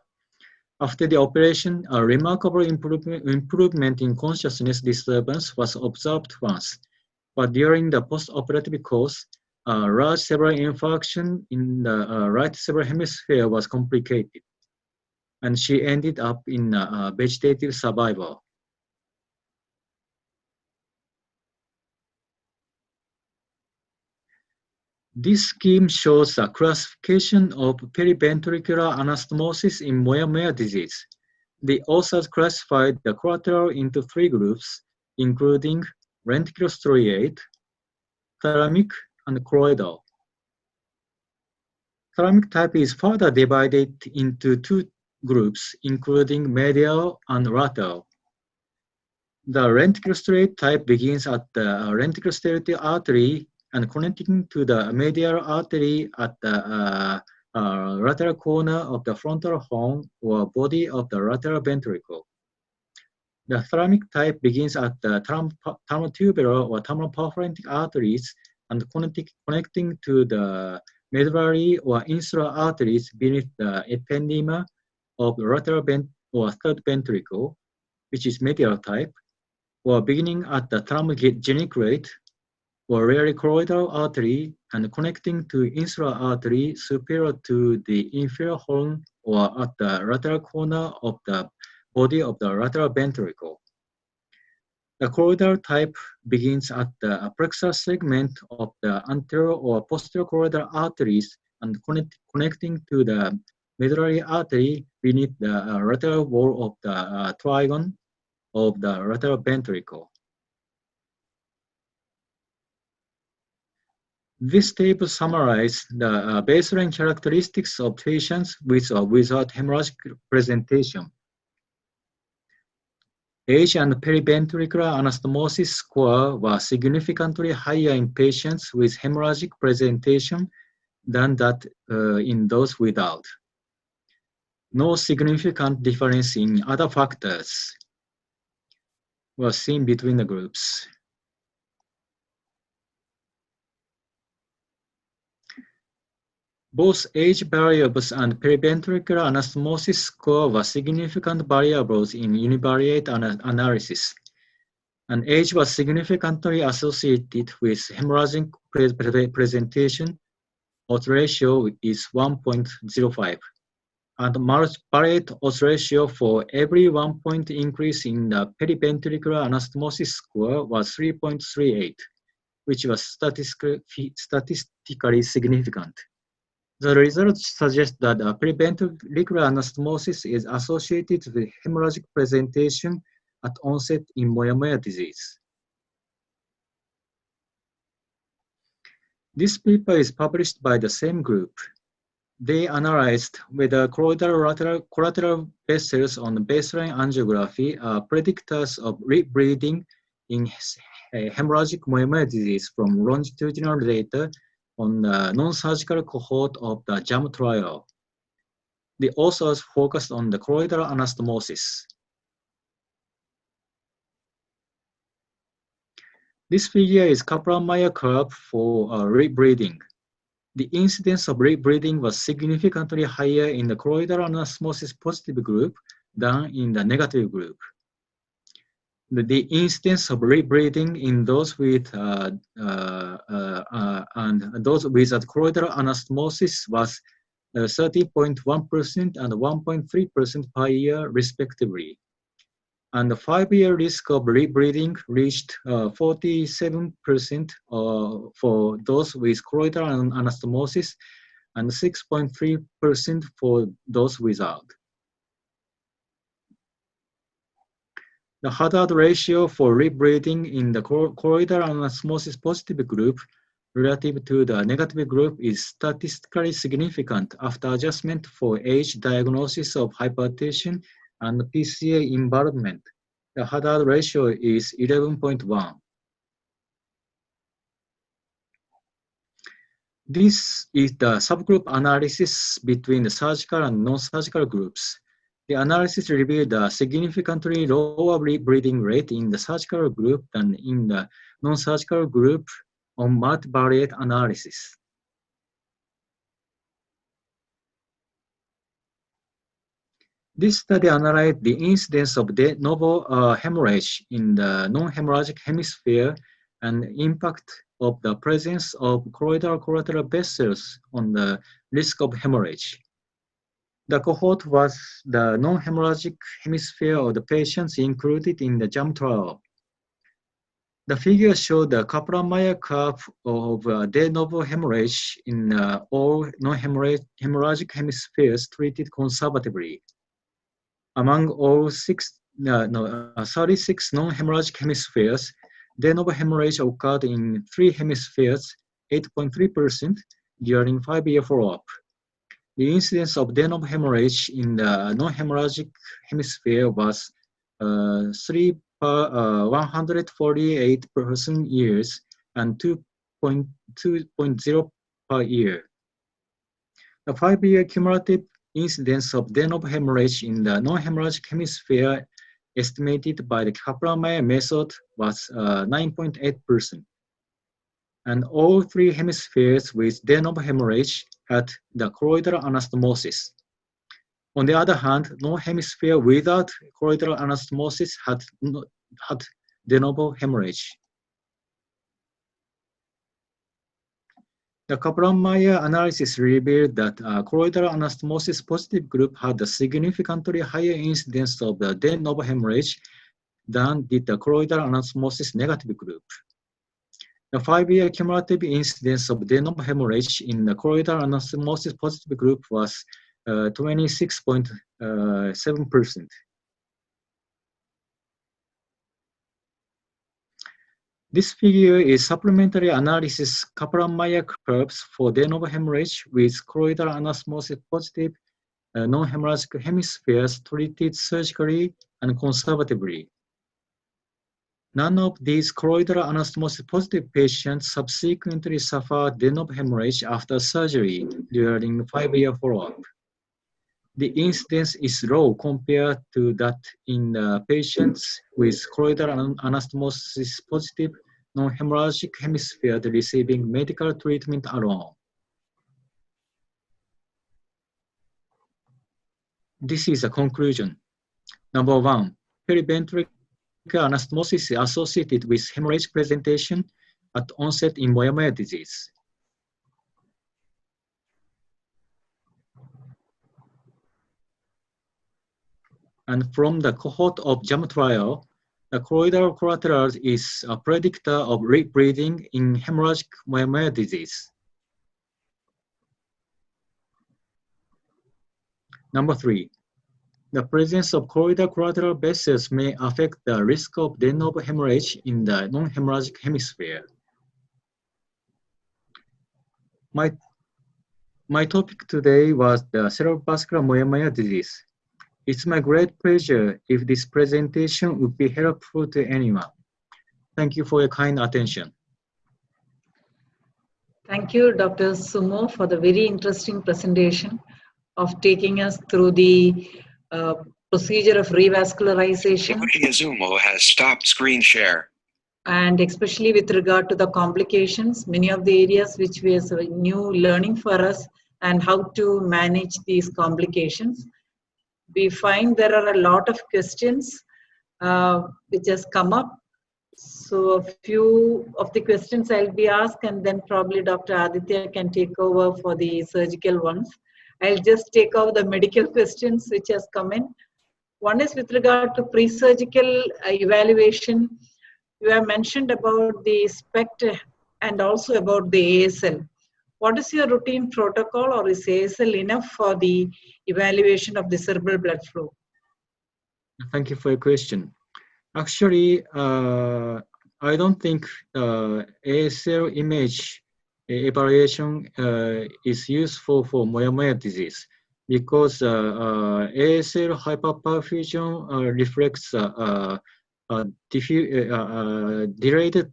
After the operation, a remarkable improvement in consciousness disturbance was observed once, but during the post-operative course, a large cerebral infarction in the right cerebral hemisphere was complicated, and she ended up in vegetative survival. This scheme shows a classification of periventricular anastomosis in Moya Moya disease. The authors classified the collateral into 3 groups, including lenticular-striate, thalamic, and choroidal. Thalamic type is further divided into 2 groups, including medial and lateral. The lenticular-striate type begins at the lenticular-striate artery and connecting to the medial artery at the lateral corner of the frontal horn or body of the lateral ventricle. The thalamic type begins at the thalmotubular or thalmopaphylentic arteries and connecting to the medullary or insular arteries beneath the ependyma of the lateral or third ventricle, which is medial type, or beginning at the thalmogeniculate or rarely choroidal artery and connecting to insular artery superior to the inferior horn or at the lateral corner of the body of the lateral ventricle. The choroidal type begins at the plexus segment of the anterior or posterior choroidal arteries and connecting to the medullary artery beneath the lateral wall of the trigon of the lateral ventricle. This table summarizes the baseline characteristics of patients with or without hemorrhagic presentation. Age and periventricular anastomosis score were significantly higher in patients with hemorrhagic presentation than that in those without. No significant difference in other factors was seen between the groups. Both age variables and periventricular anastomosis score were significant variables in univariate analysis, and age was significantly associated with hemorrhagic presentation. Odds ratio is 1.05, and multivariate odds ratio for every 1 point increase in the periventricular anastomosis score was 3.38, which was statistically significant. The results suggest that periventricular anastomosis is associated with hemorrhagic presentation at onset in Moya Moya disease. This paper is published by the same group. They analyzed whether collateral vessels on baseline angiography are predictors of rebleeding in hemorrhagic Moya Moya disease from longitudinal data on the non-surgical cohort of the JAM trial. The authors focused on the choroidal anastomosis. This figure is Kaplan-Meier curve for rebleeding. The incidence of rebleeding was significantly higher in the choroidal anastomosis positive group than in the negative group. The incidence of rebleeding in those with and those without choroidal anastomosis was 30.1% and 1.3% per year, respectively. And the 5-year risk of rebleeding reached 47% for those with choroidal anastomosis and 6.3% for those without. The hazard ratio for rebleeding in the choroidal anastomosis positive group relative to the negative group is statistically significant after adjustment for age, diagnosis of hypertension, and PCA involvement. The hazard ratio is 11.1. This is the subgroup analysis between the surgical and non-surgical groups. The analysis revealed a significantly lower rebleeding rate in the surgical group than in the non-surgical group on multivariate analysis. This study analyzed the incidence of de novo hemorrhage in the non-hemorrhagic hemisphere and impact of the presence of choroidal collateral vessels on the risk of hemorrhage. The cohort was the non-hemorrhagic hemisphere of the patients included in the JAM trial. The figures show the Kaplan-Meier curve of de novo hemorrhage in all non-hemorrhagic hemispheres treated conservatively. Among all 36 non-hemorrhagic hemispheres, de novo hemorrhage occurred in 3 hemispheres, 8.3% during 5-year follow-up. The incidence of de novo hemorrhage in the non-hemorrhagic hemisphere was 3 per 148 person years and 2.0 per year. The 5-year cumulative incidence of de novo hemorrhage in the non-hemorrhagic hemisphere estimated by the Kaplan-Meier method was 9.8%. And all 3 hemispheres with de novo hemorrhage had the choroidal anastomosis. On the other hand, no hemisphere without choroidal anastomosis had de novo hemorrhage. The Kaplan-Meier analysis revealed that choroidal anastomosis positive group had a significantly higher incidence of the de novo hemorrhage than did the choroidal anastomosis negative group. The 5-year cumulative incidence of de novo hemorrhage in the choroidal anastomosis positive group was 26.7%. This figure is supplementary analysis Kaplan-Meier curves for de novo hemorrhage with choroidal anastomosis positive non-hemorrhagic hemispheres treated surgically and conservatively. None of these choroidal anastomosis positive patients subsequently suffered de novo hemorrhage after surgery during 5-year follow-up. The incidence is low compared to that in patients with choroidal anastomosis positive non-hemorrhagic hemisphere receiving medical treatment alone. This is a conclusion. Number 1, periventricular anastomosis is associated with hemorrhage presentation at onset in Moya Moya disease. And from the cohort of JAM trial, the choroidal collateral is a predictor of rebleeding in hemorrhagic Moya Moya disease. Number 3, the presence of choroidal collateral vessels may affect the risk of de novo hemorrhage in the non-hemorrhagic hemisphere. My topic today was the cerebrovascular Moya Moya disease. It's my great pleasure if this presentation would be helpful to anyone. Thank you for your kind attention. Thank you, Dr. Sumo, for the very interesting presentation of taking us through the procedure of revascularization. Tsuyoshi Izumo has stopped screen share. And especially with regard to the complications, many of the areas which was new learning for us and how to manage these complications. We find there are a lot of questions which has come up. So a few of the questions I'll be asked, and then probably Dr. Aditya can take over for the surgical ones. I'll just take over the medical questions which has come in. One is with regard to pre-surgical evaluation. You have mentioned about the SPECT and also about the ASL. What is your routine protocol, or is ASL enough for the evaluation of the cerebral blood flow? Thank you for your question. Actually, I don't think ASL image evaluation is useful for Moya Moya disease because ASL hyperperfusion reflects delayed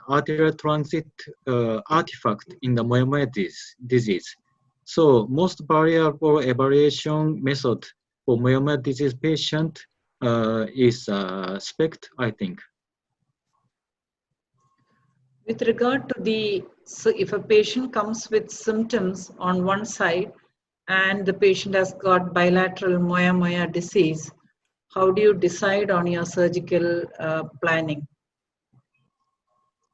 arterial transit artifact in the Moya Moya disease. So most variable evaluation method for Moya Moya disease patient is SPECT, I think. With regard to the, so if a patient comes with symptoms on one side, and the patient has got bilateral Moya Moya disease, how do you decide on your surgical planning?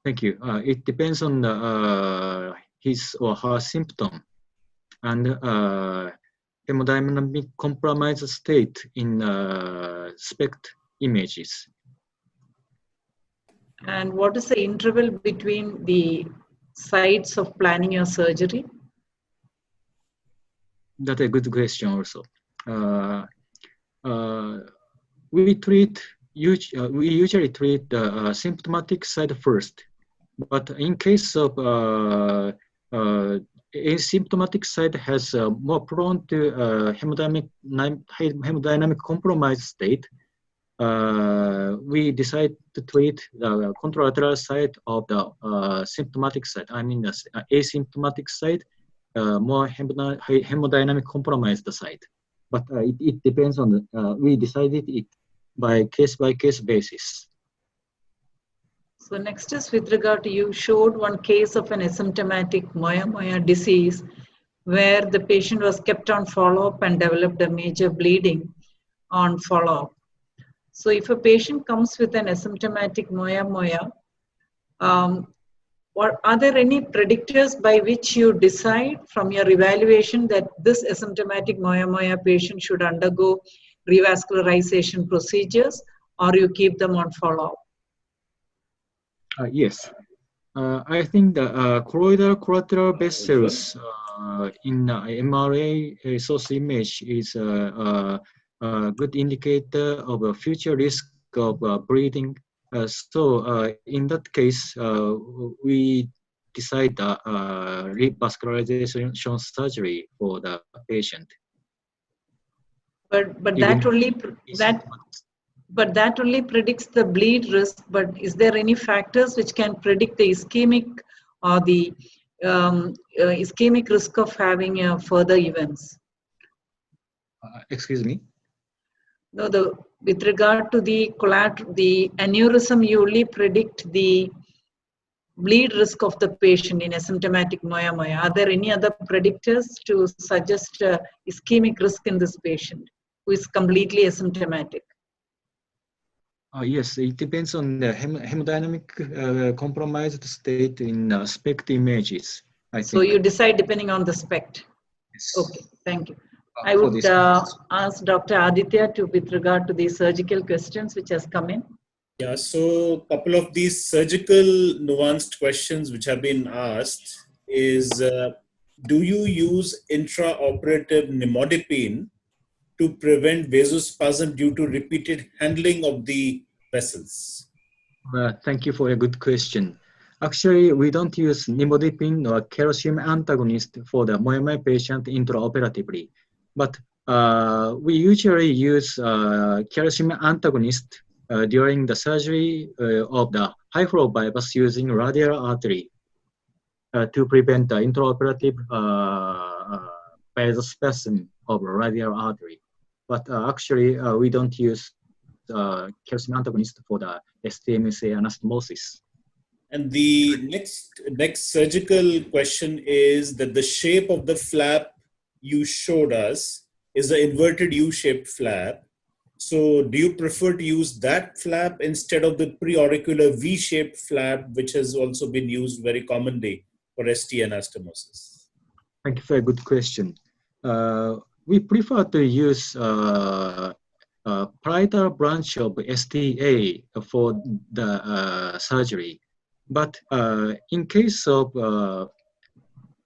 Thank you. It depends on the, his or her symptom and hemodynamic compromised state in SPECT images. And what is the interval between the sites of planning your surgery? That's a good question also. We usually treat the symptomatic side first, but in case of asymptomatic side has more prone to hemodynamic compromised state, we decide to treat the contralateral side of the symptomatic side. I mean the asymptomatic side, more hemodynamic compromised side. But it depends on the, we decided it by case basis. So next is with regard to, you showed one case of an asymptomatic Moya Moya disease where the patient was kept on follow-up and developed a major bleeding on follow-up. So if a patient comes with an asymptomatic Moya Moya, are there any predictors by which you decide from your evaluation that this asymptomatic Moya Moya patient should undergo revascularization procedures, or you keep them on follow-up? Yes. I think the colloidal collateral vessels in MRA source image is a good indicator of a future risk of bleeding. So in that case, we decide revascularization surgery for the patient. But that only predicts the bleed risk. But is there any factors which can predict the ischemic or the ischemic risk of having further events? Excuse me? No, with regard to the collateral, the aneurysm, you only predict the bleed risk of the patient in asymptomatic Moya Moya. Are there any other predictors to suggest ischemic risk in this patient who is completely asymptomatic? Yes, it depends on the hemodynamic compromised state in SPECT images, I think. So you decide depending on the SPECT. Yes. Okay, thank you. I would ask Dr. Aditya with regard to the surgical questions which has come in. Yeah, so a couple of these surgical nuanced questions which have been asked is, do you use intraoperative nimodipine to prevent vasospasm due to repeated handling of the vessels? Thank you for a good question. Actually, we don't use nimodipine or calcium antagonist for the Moya Moya patient intraoperatively, but we usually use calcium antagonist during the surgery of the high flow bypass using radial artery to prevent the intraoperative vasospasm of radial artery. But actually, we don't use calcium antagonist for the STMSA anastomosis. And the next surgical question is that the shape of the flap you showed us is an inverted U-shaped flap. So do you prefer to use that flap instead of the preauricular V-shaped flap, which has also been used very commonly for ST anastomosis? Thank you for a good question. We prefer to use parietal branch of STA for the surgery. But in case of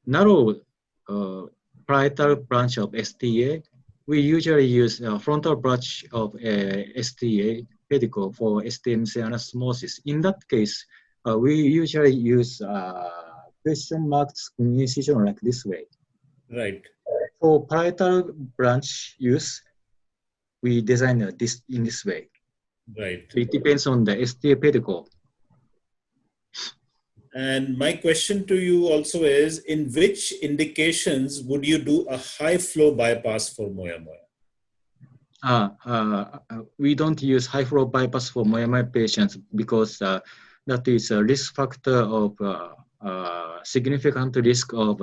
narrow parietal branch of STA, we usually use frontal branch of STA pedicle for STMC anastomosis. In that case, we usually use question mark incision like this way. Right. For parietal branch use, we design this in this way. Right. So it depends on the STA pedicle. And my question to you also is, in which indications would you do a high flow bypass for Moya Moya? We don't use high flow bypass for Moya Moya patients because that is a risk factor of significant risk of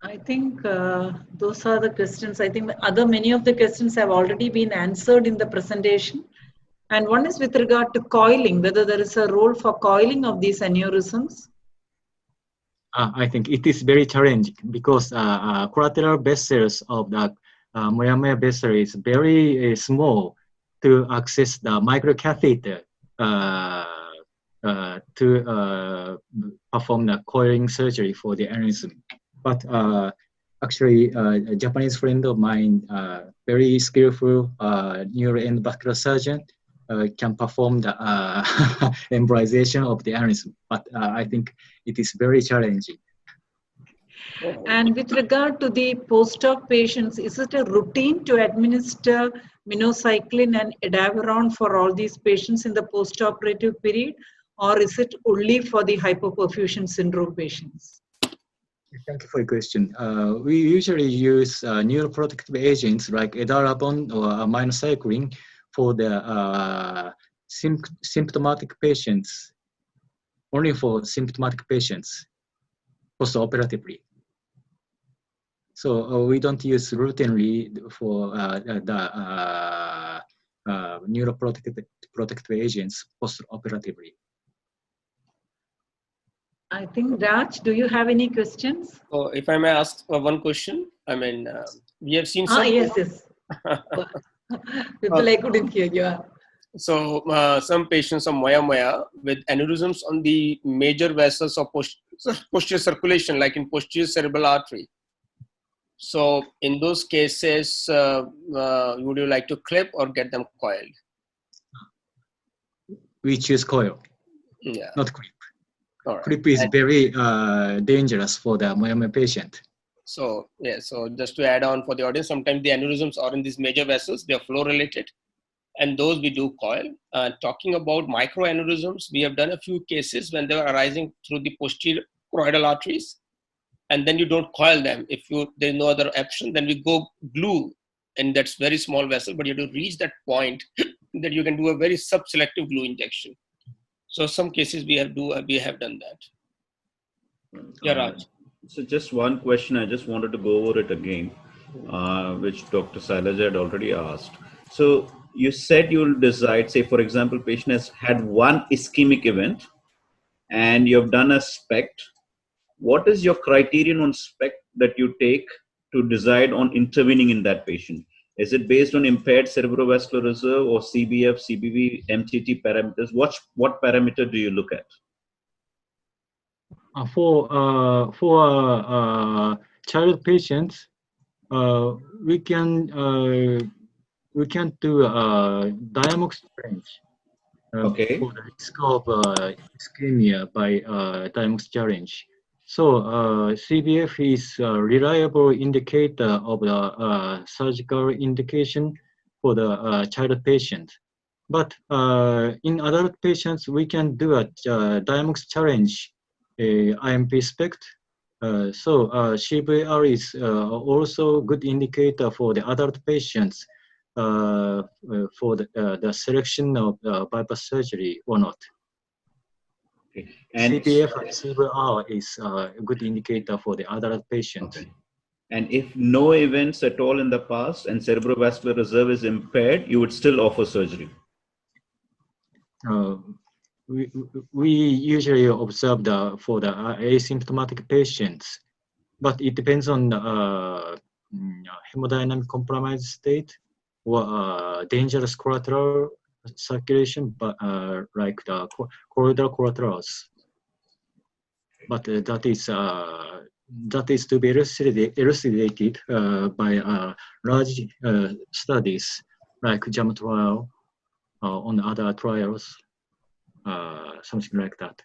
I think those are the questions. I think many of the questions have already been answered in the presentation. And one is with regard to coiling, whether there is a role for coiling of these aneurysms. I think it is very challenging because collateral vessels of the Moya Moya vessel is very small to access the microcatheter to perform the coiling surgery for the aneurysm. But actually, a Japanese friend of mine, very skillful neuro and vascular surgeon, can perform the embolization of the aneurysm. But I think it is very challenging. And with regard to the post-op patients, is it a routine to administer minocycline and edaveron for all these patients in the post-operative period, or is it only for the hypoperfusion syndrome patients? Thank you for your question. We usually use neuroprotective agents like edaravone or minocycline for the symptomatic patients, only for symptomatic patients post-operatively. So we don't use routinely for the neuroprotective agents post-operatively. I think, Raj, do you have any questions? So if I may ask one question, I mean, we have seen some... Yes. Vipul, I couldn't hear you. So some patients of Moya Moya with aneurysms on the major vessels of posterior circulation, like in posterior cerebral artery. So in those cases, would you like to clip or get them coiled? We choose coil, not clip. Right. Clip is very dangerous for the Moya Moya patient. So so just to add on for the audience, sometimes the aneurysms are in these major vessels, they are flow related, and those we do coil. Talking about microaneurysms, we have done a few cases when they are arising through the posterior choroidal arteries, and then you don't coil them. If there's no other option, then we go glue in that very small vessel, but you have to reach that point that you can do a very subselective glue injection. So some cases we have done that. Yeah, Raj. So just one question, I just wanted to go over it again, which Dr. Sylaja had already asked. So you said you'll decide, say for example, patient has had one ischemic event and you have done a SPECT. What is your criterion on SPECT that you take to decide on intervening in that patient? Is it based on impaired cerebrovascular reserve or CBF, CBV, MTT parameters? What parameter do you look at? For child patients, we can do diamox challenge for the risk of ischemia by diamox challenge. So CBF is a reliable indicator of the surgical indication for the child patient. But in adult patients, we can do a diamox challenge IMP SPECT. So CVR is also good indicator for the adult patients for the selection of bypass surgery or not. Okay. And CPF and CVR is a good indicator for the adult patient. Okay. And if no events at all in the past and cerebrovascular reserve is impaired, you would still offer surgery? We usually observe for the asymptomatic patients, but it depends on the hemodynamic compromised state or dangerous collateral circulation, but like the choroidal collaterals. But that is to be elucidated by large studies like JAM trial on other trials. Something like that.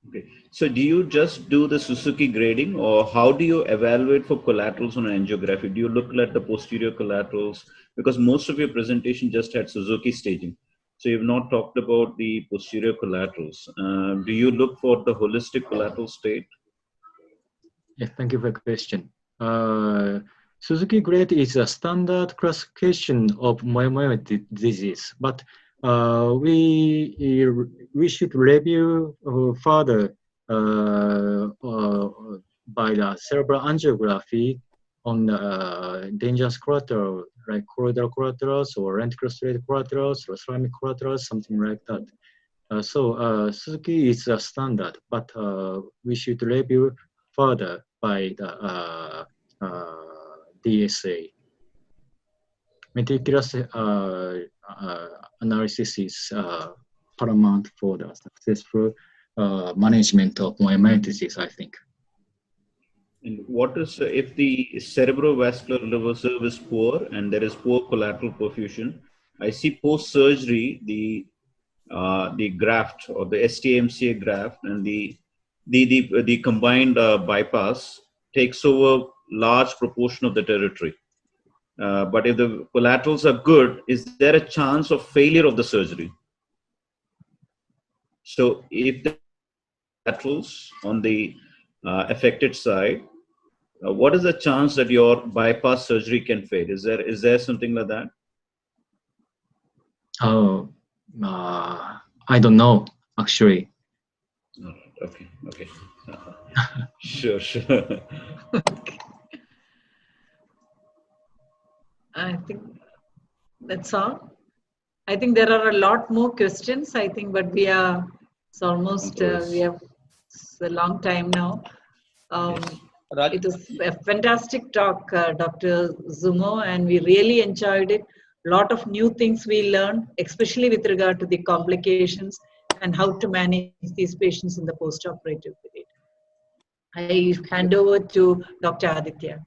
Okay. So do you just do the Suzuki grading, or how do you evaluate for collaterals on angiography? Do you look at the posterior collaterals? Because most of your presentation just had Suzuki staging. So you've not talked about the posterior collaterals. Do you look for the holistic collateral state? Yeah, thank you for the question. Suzuki grade is a standard classification of Moya Moya disease, but we should review further by the cerebral angiography on dangerous collateral, like choroidal collaterals or lenticular collaterals or ceramic collaterals, something like that. Suzuki is a standard, but we should review further by the DSA. Meticulous analysis is paramount for the successful management of Moya disease, I think. And what is if the cerebrovascular reserve is poor and there is poor collateral perfusion? I see post-surgery the graft or the STMCA graft and the combined bypass takes over large proportion of the territory. But if the collaterals are good, is there a chance of failure of the surgery? So if the collaterals on the affected side, what is the chance that your bypass surgery can fail? Is there something like that? Oh, I don't know, actually. Okay. Sure. I think that's all. I think there are a lot more questions, I think, but it's almost, we have a long time now. It was a fantastic talk, Dr. Zumo, and we really enjoyed it. A lot of new things we learned, especially with regard to the complications and how to manage these patients in the post-operative period. I hand over to Dr. Aditya.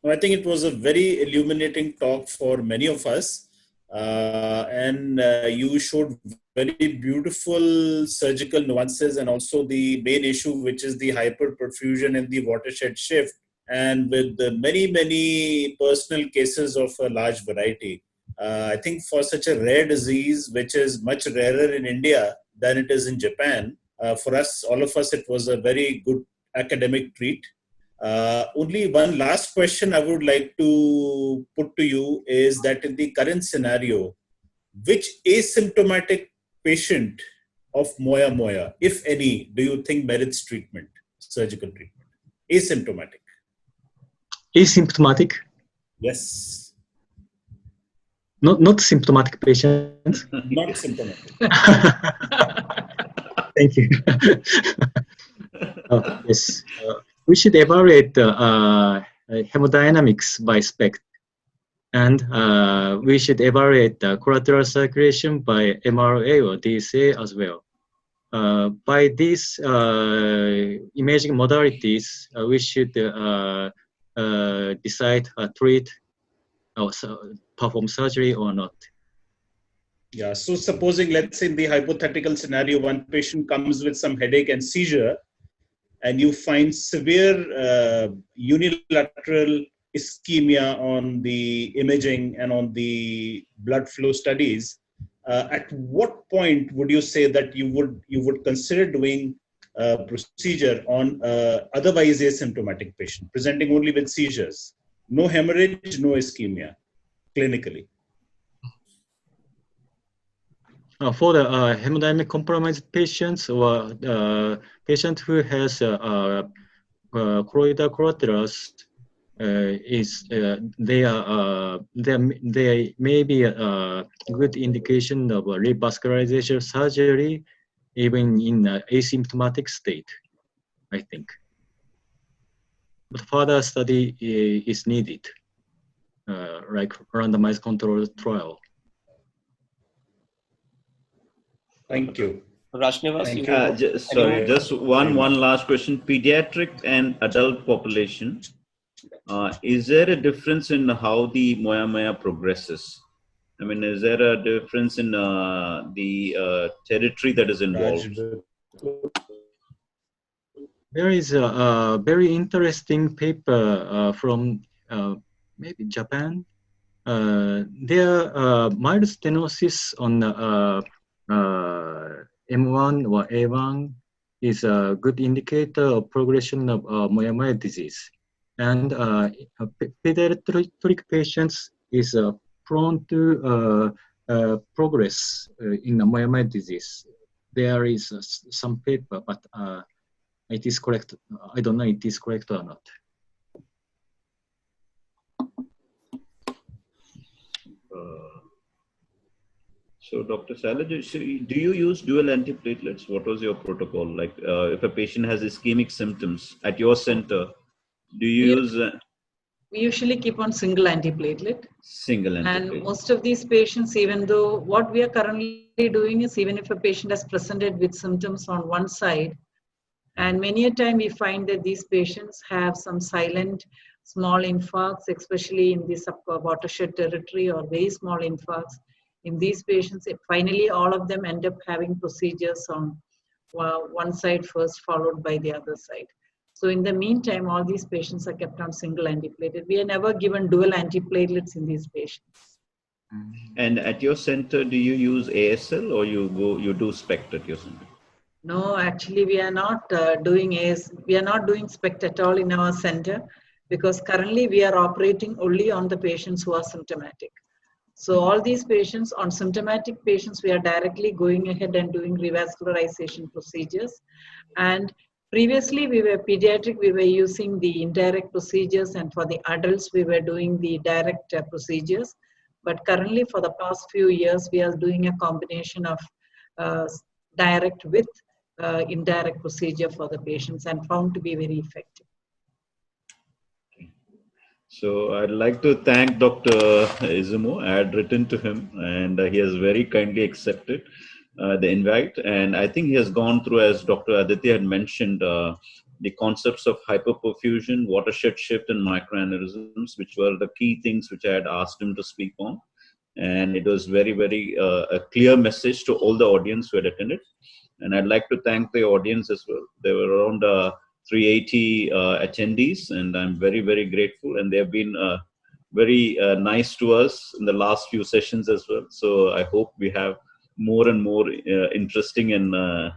I think it was a very illuminating talk for many of us. And you showed very beautiful surgical nuances and also the main issue, which is the hyperperfusion and the watershed shift, and with the many personal cases of a large variety. I think for such a rare disease, which is much rarer in India than it is in Japan, for us, all of us, it was a very good academic treat. Only one last question I would like to put to you is that in the current scenario, which asymptomatic patient of Moya Moya, if any, do you think merits treatment, surgical treatment? Asymptomatic. Asymptomatic? Yes. Not symptomatic patients? Not symptomatic. Thank you. Yes. We should evaluate hemodynamics by SPECT, and we should evaluate the collateral circulation by MRA or DSA as well. By these imaging modalities, we should decide treat or perform surgery or not. Yeah, so supposing, let's say in the hypothetical scenario, one patient comes with some headache and seizure, and you find severe unilateral ischemia on the imaging and on the blood flow studies, at what point would you say that you would consider doing a procedure on otherwise asymptomatic patient presenting only with seizures, no hemorrhage, no ischemia, clinically? For the hemodynamic compromised patients or patient who has choroidal collaterals, there may be a good indication of revascularization surgery even in asymptomatic state, I think. But further study is needed, like randomized controlled trial. Thank you. Rajsrinivas, just one last question. Pediatric and adult population, is there a difference in how the Moya Moya progresses? I mean, is there a difference in the territory that is involved? There is a very interesting paper from maybe Japan. There mild stenosis on M1 or A1 is a good indicator of progression of Moya Moya disease. And pediatric patients is prone to progress in the Moya Moya disease. There is some paper, but It is correct. I don't know if it is correct or not. So, Dr. Sylaja, do you use dual antiplatelets? What was your protocol? Like, if a patient has ischemic symptoms at your center, do you use We usually keep on single antiplatelet. single antiplatelet? And most of these patients, even though what we are currently doing is, even if a patient has presented with symptoms on one side, and many a time we find that these patients have some silent small infarcts, especially in the watershed territory, or very small infarcts. In these patients, finally all of them end up having procedures on one side first, followed by the other side. So in the meantime, all these patients are kept on single antiplatelet. We are never given dual antiplatelets in these patients. And at your center, do you use ASL or you do SPECT at your center? No, actually, we are not doing SPECT at all in our center, because currently we are operating only on the patients who are symptomatic. So all these patients, on symptomatic patients, we are directly going ahead and doing revascularization procedures. And previously we were pediatric, we were using the indirect procedures, and for the adults we were doing the direct procedures. But currently for the past few years, we are doing a combination of direct with indirect procedure for the patients, and found to be very effective. So I'd like to thank Dr. Izumo. I had written to him, and he has very kindly accepted the invite. And I think he has gone through, as Dr. Aditya had mentioned, the concepts of hyperperfusion, watershed shift, and microaneurysms, which were the key things which I had asked him to speak on. And it was very, very a clear message to all the audience who had attended. And I'd like to thank the audience as well. There were around 380 attendees, and I'm very, very grateful. And they have been very nice to us in the last few sessions as well. So I hope we have more and more interesting and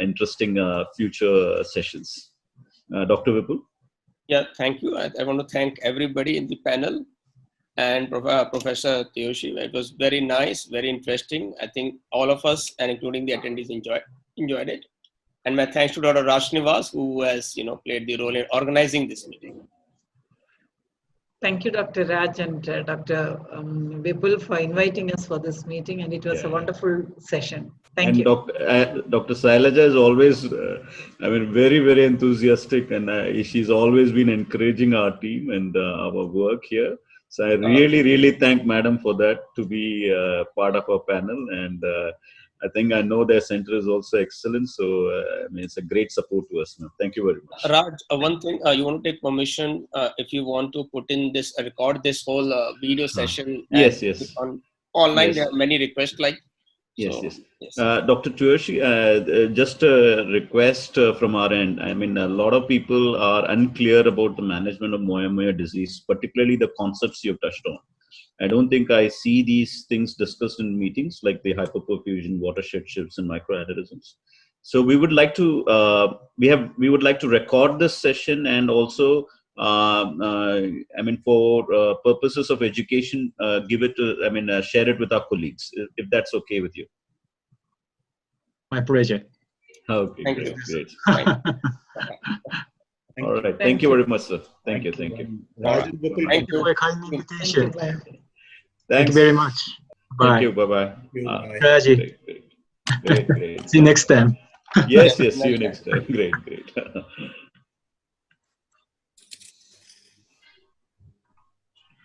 interesting future sessions. Dr. Vipul? Yeah, thank you. I want to thank everybody in the panel and Professor Tsuyoshi. It was very nice, very interesting. I think all of us, and including the attendees, enjoyed it. And my thanks to Dr. Rajsrinivas, who has played the role in organizing this meeting. Thank you, Dr. Raj and Dr. Vipul, for inviting us for this meeting, and it was a wonderful session. Thank you. Dr. Sylaja is always, very, very enthusiastic, and she's always been encouraging our team and our work here. So I really, really thank Madam for that, to be part of our panel. And I know their center is also excellent. So it's a great support to us now. Thank you very much. Raj, one thing, you want to take permission if you want to put in this, record this whole video session. Yes. On online, yes. There are many requests like. Yes. Dr. Tsuyoshi, just a request from our end. A lot of people are unclear about the management of Moya Moya disease, particularly the concepts you've touched on. I don't think I see these things discussed in meetings, like the hyperperfusion, watershed shifts, and microaneurysms. So we would like to we would like to record this session, and also for purposes of education, give it to share it with our colleagues, if that's okay with you. My pleasure. Okay, Thank great. All right. Thank you very much, sir. Thank you. Thank you for a kind invitation. Thank you very much. Bye. Thank you. Bye-bye. Raji. Great. See you next time. Yes. See you next time. Great.